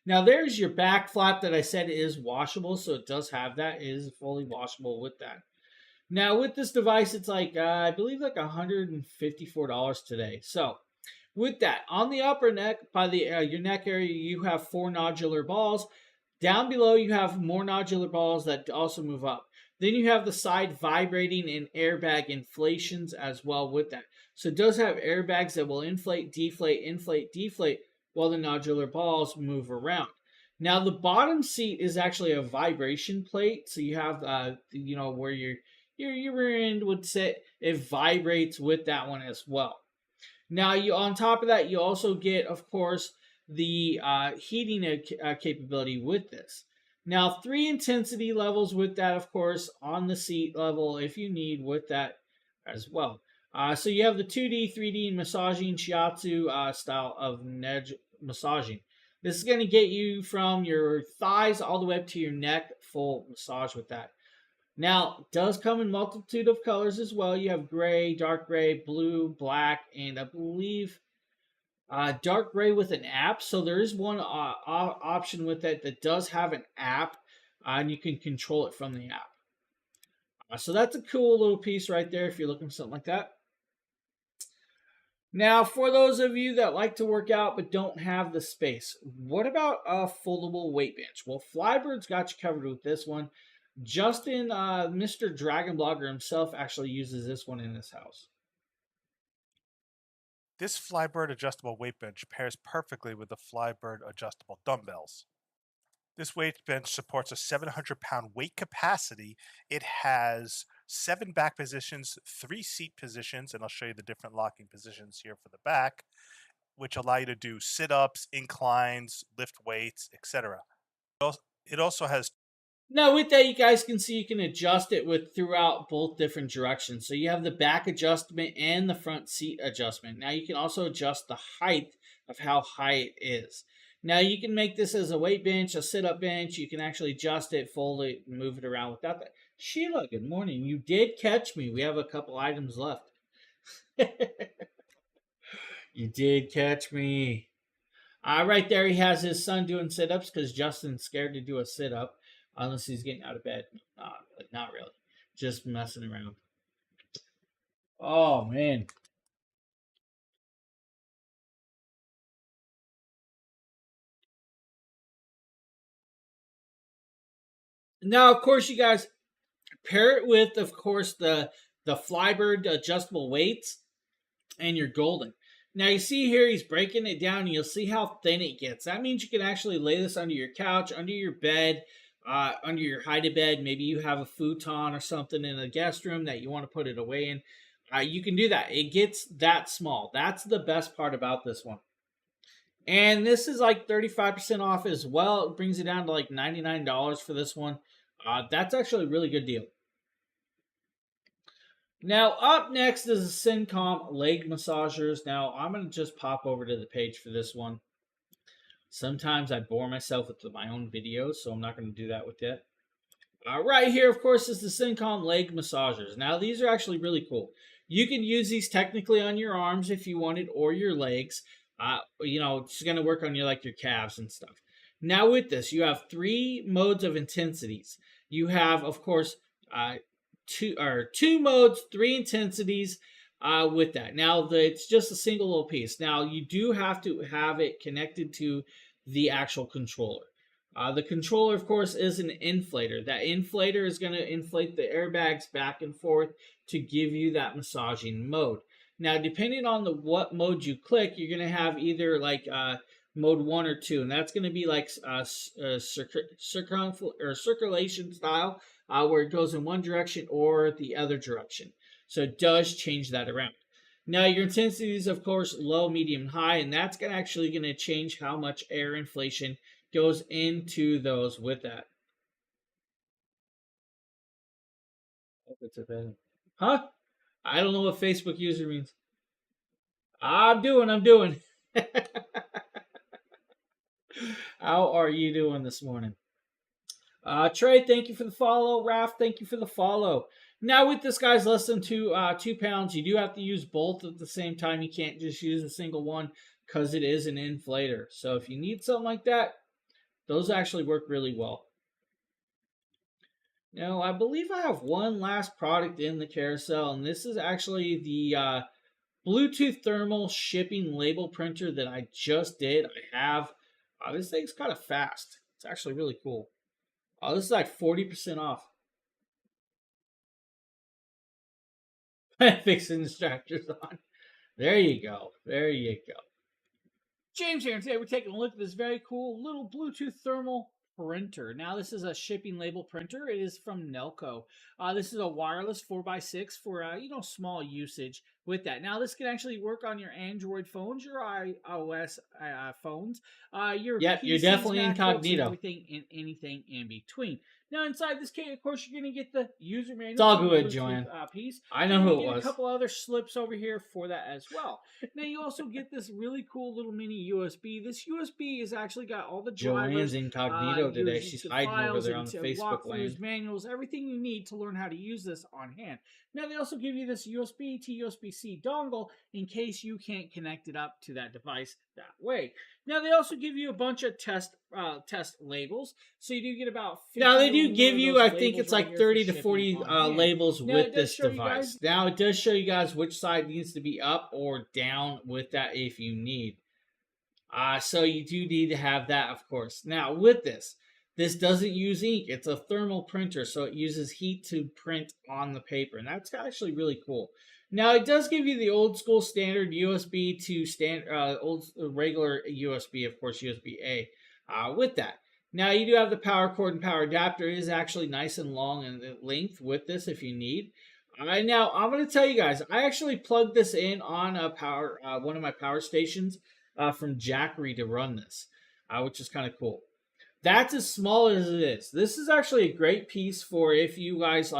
Now there's your back flap that I said is washable, so it does have that. It is fully washable with that. Now with this device, it's like, I believe like $154 today. So with that, on the upper neck, by the your neck area, you have 4 nodular balls. Down below, you have more nodular balls that also move up. Then you have the side vibrating and airbag inflations as well with that. So it does have airbags that will inflate, deflate while the nodular balls move around. Now the bottom seat is actually a vibration plate. So you have, where your rear end would sit. It vibrates with that one as well. Now, on top of that, you also get, of course, the heating capability with this. Now, 3 intensity levels with that, of course, on the seat level if you need with that as well. So you have the 2D, 3D massaging shiatsu style of massaging. This is going to get you from your thighs all the way up to your neck, full massage with that. Now, it does come in multitude of colors as well. You have gray, dark gray, blue, black, and I believe dark gray with an app. So there is one option with it that does have an app, and you can control it from the app. So that's a cool little piece right there if you're looking for something like that. Now, for those of you that like to work out but don't have the space, what about a foldable weight bench? Well, Flybird's got you covered with this one. Justin, Mr. Dragon Blogger himself, actually uses this one in his house. This Flybird adjustable weight bench pairs perfectly with the Flybird adjustable dumbbells. This weight bench supports a 700-pound weight capacity. It has 7 back positions, 3 seat positions, and I'll show you the different locking positions here for the back, which allow you to do sit-ups, inclines, lift weights, etc. It also has... Now with that, you guys can see you can adjust it throughout both different directions. So you have the back adjustment and the front seat adjustment. Now you can also adjust the height of how high it is. Now you can make this as a weight bench, a sit-up bench. You can actually adjust it, fold it, and move it around without that. Sheila, good morning. You did catch me. We have a couple items left. You did catch me. Right there, he has his son doing sit-ups because Justin's scared to do a sit-up. Unless he's getting out of bed. Not really. Just messing around. Oh, man. Now, of course, you guys pair it with, of course, the Flybird adjustable weights and your Golden. Now, you see here, he's breaking it down. And you'll see how thin it gets. That means you can actually lay this under your couch, under your bed, under your hide bed. Maybe you have a futon or something in a guest room that you want to put it away in. You can do that. It gets that small. That's the best part about this one. And this is like 35% off as well. It brings it down to like $99 for this one. That's actually a really good deal. Now, up next is the Syncom leg massagers. Now, I'm going to just pop over to the page for this one. Sometimes I bore myself with my own videos, so I'm not going to do that with that. Right here, of course, is the Syncom leg massagers. Now, these are actually really cool. You can use these technically on your arms if you wanted, or your legs. It's going to work on your calves and stuff. Now, with this, you have 3 modes of intensities. You have, of course, two modes, 3 intensities. With that. Now, it's just a single little piece. Now, you do have to have it connected to the actual controller. The controller, of course, is an inflator. That inflator is going to inflate the airbags back and forth to give you that massaging mode. Now, depending on what mode you click, you're going to have either mode 1 or 2, and that's going to be like circulation style, where it goes in one direction or the other direction. So it does change that around. Now your intensity is of course low, medium, high, and that's actually going to change how much air inflation goes into those with that. Huh? I don't know what Facebook user means. I'm doing. How are you doing this morning? Trey, thank you for the follow. Raf, thank you for the follow. Now with this, guys, less than 2 pounds, you do have to use both at the same time. You can't just use a single one because it is an inflator. So if you need something like that, those actually work really well. Now, I believe I have one last product in the carousel, and this is actually the Bluetooth thermal shipping label printer that I just did. I have this thing's kind of fast. It's actually really cool. This is like 40% off. Fixing distractors on. There you go. There you go. James here, and today we're taking a look at this very cool little Bluetooth thermal printer. Now, this is a shipping label printer. It is from Nelco. This is a wireless 4x6 for small usage with that. Now, this can actually work on your Android phones, your iOS phones, your PCs, you're definitely MacBooks, incognito. and anything in between. Now, inside this kit, of course, you're going to get the user manual. It's all good, Joanne. Piece. I know who it get was. A couple other slips over here for that as well. Now, you also get this really cool little mini USB. This USB has actually got all the drivers. Joanne's incognito today. She's hiding over there on the Facebook land. Manuals, everything you need to learn how to use this on hand. Now, they also give you this USB to USB-C dongle in case you can't connect it up to that device that way. Now, they also give you a bunch of test labels. So you do get about 50. Now, they do give you, I think it's like 30 to 40 labels now, with this device. Now, it does show you guys which side needs to be up or down with that if you need. So you do need to have that, of course. Now, with this doesn't use ink. It's a thermal printer, so it uses heat to print on the paper, and that's actually really cool. Now, it does give you the old school standard USB to regular USB, of course, USB-A with that. Now, you do have the power cord and power adapter. It is actually nice and long in length with this if you need. Now, I'm going to tell you guys, I actually plugged this in on a one of my power stations from Jackery to run this, which is kind of cool. That's as small as it is. This is actually a great piece for if you guys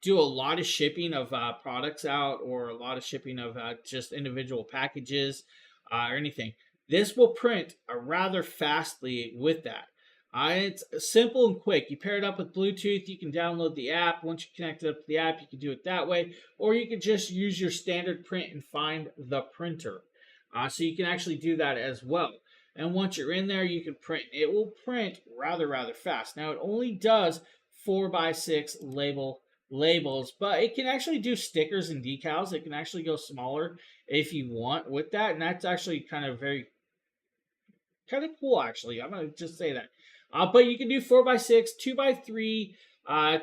do a lot of shipping of products out or a lot of shipping of just individual packages or anything. This will print rather fastly with that. It's simple and quick. You pair it up with Bluetooth. You can download the app. Once you connect it up to the app, you can do it that way. Or you can just use your standard print and find the printer. So you can actually do that as well. And once you're in there, you can print. It will print rather fast. Now, it only does 4x6 labels, but it can actually do stickers and decals. It can actually go smaller if you want with that. And that's actually kind of cool, actually. I'm going to just say that. But you can do 4x6, 2x3,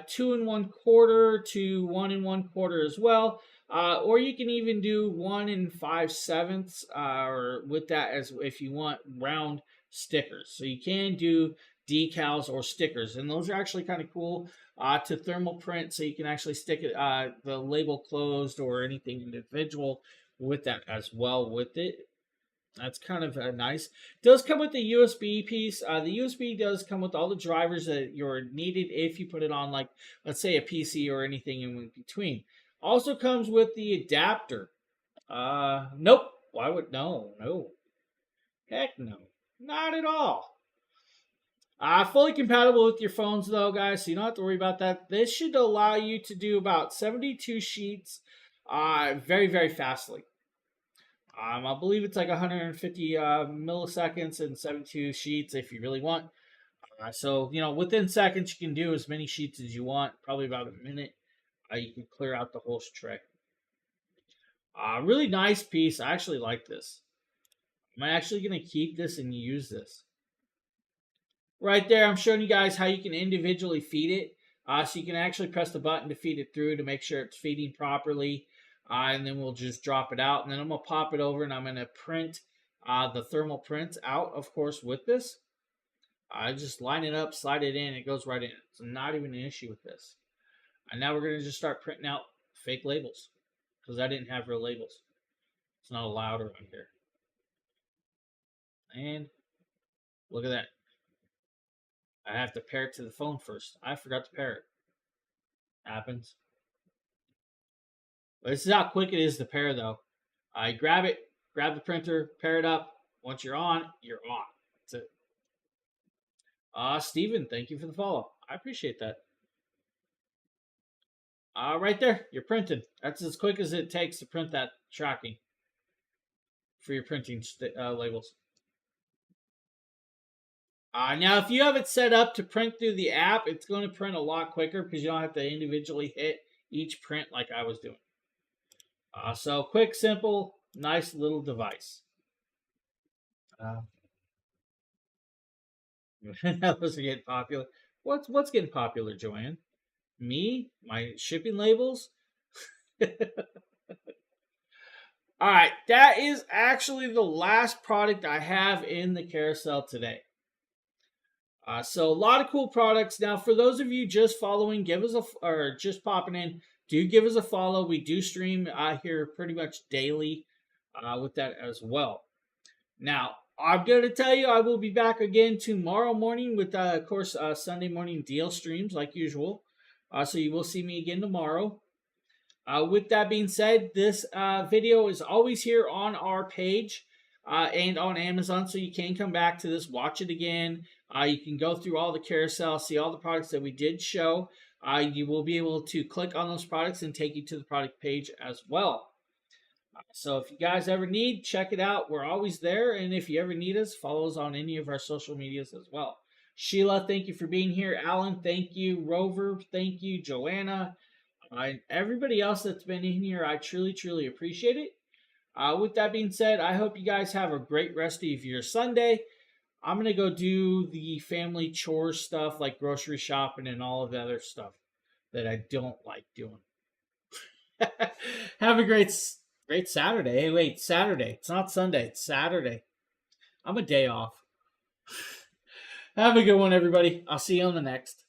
2 1/4 to 1 1/4 as well. Or you can even do 1 5/7 or with that as if you want round stickers. So you can do decals or stickers, and those are actually kind of cool to thermal print. So you can actually stick it the label closed or anything individual with that as well with it. That's kind of nice. It does come with the USB piece. The USB does come with all the drivers that you're needed if you put it on, like, let's say, a PC or anything in between. Also comes with the adapter. Nope. Why would no? Heck no. Not at all. Fully compatible with your phones, though, guys, so you don't have to worry about that. This should allow you to do about 72 sheets very fastly. I believe it's like 150 milliseconds and 72 sheets if you really want. So, within seconds, you can do as many sheets as you want, probably about a minute. You can clear out the whole tray. Really nice piece. I actually like this. I'm actually going to keep this and use this. Right there, I'm showing you guys how you can individually feed it. So you can actually press the button to feed it through to make sure it's feeding properly. And then we'll just drop it out. And then I'm going to pop it over and I'm going to print the thermal print out, of course, with this. I just line it up, slide it in, it goes right in. It's not even an issue with this. And now we're going to just start printing out fake labels because I didn't have real labels. It's not allowed around here. And look at that. I have to pair it to the phone first. I forgot to pair it. Happens. But this is how quick it is to pair, though. I grab it, grab the printer, pair it up. Once you're on, you're on. That's it. Steven, thank you for the follow. I appreciate that. Right there, you're printed. That's as quick as it takes to print that tracking for your printing labels. Now, if you have it set up to print through the app, it's going to print a lot quicker because you don't have to individually hit each print like I was doing. So quick, simple, nice little device. Those are getting popular. What's getting popular, Joanne? Me? My shipping labels? All right, that is actually the last product I have in the carousel today. So a lot of cool products. Now, for those of you just following, or just popping in, do give us a follow. We do stream here pretty much daily with that as well. Now, I'm going to tell you I will be back again tomorrow morning with, of course, Sunday morning deal streams like usual. So you will see me again tomorrow. With that being said, this video is always here on our page and on Amazon, so you can come back to this, watch it again. You can go through all the carousel, see all the products that we did show. You will be able to click on those products and take you to the product page as well. So if you guys ever need, check it out. We're always there. And if you ever need us, follow us on any of our social medias as well. Sheila, thank you for being here. Alan, thank you. Rover, thank you. Joanna, and everybody else that's been in here, I truly, truly appreciate it. With that being said, I hope you guys have a great rest of your Sunday. I'm going to go do the family chores stuff like grocery shopping and all of the other stuff that I don't like doing. Have a great Saturday. Hey, wait, Saturday. It's not Sunday. It's Saturday. I'm a day off. Have a good one, everybody. I'll see you on the next.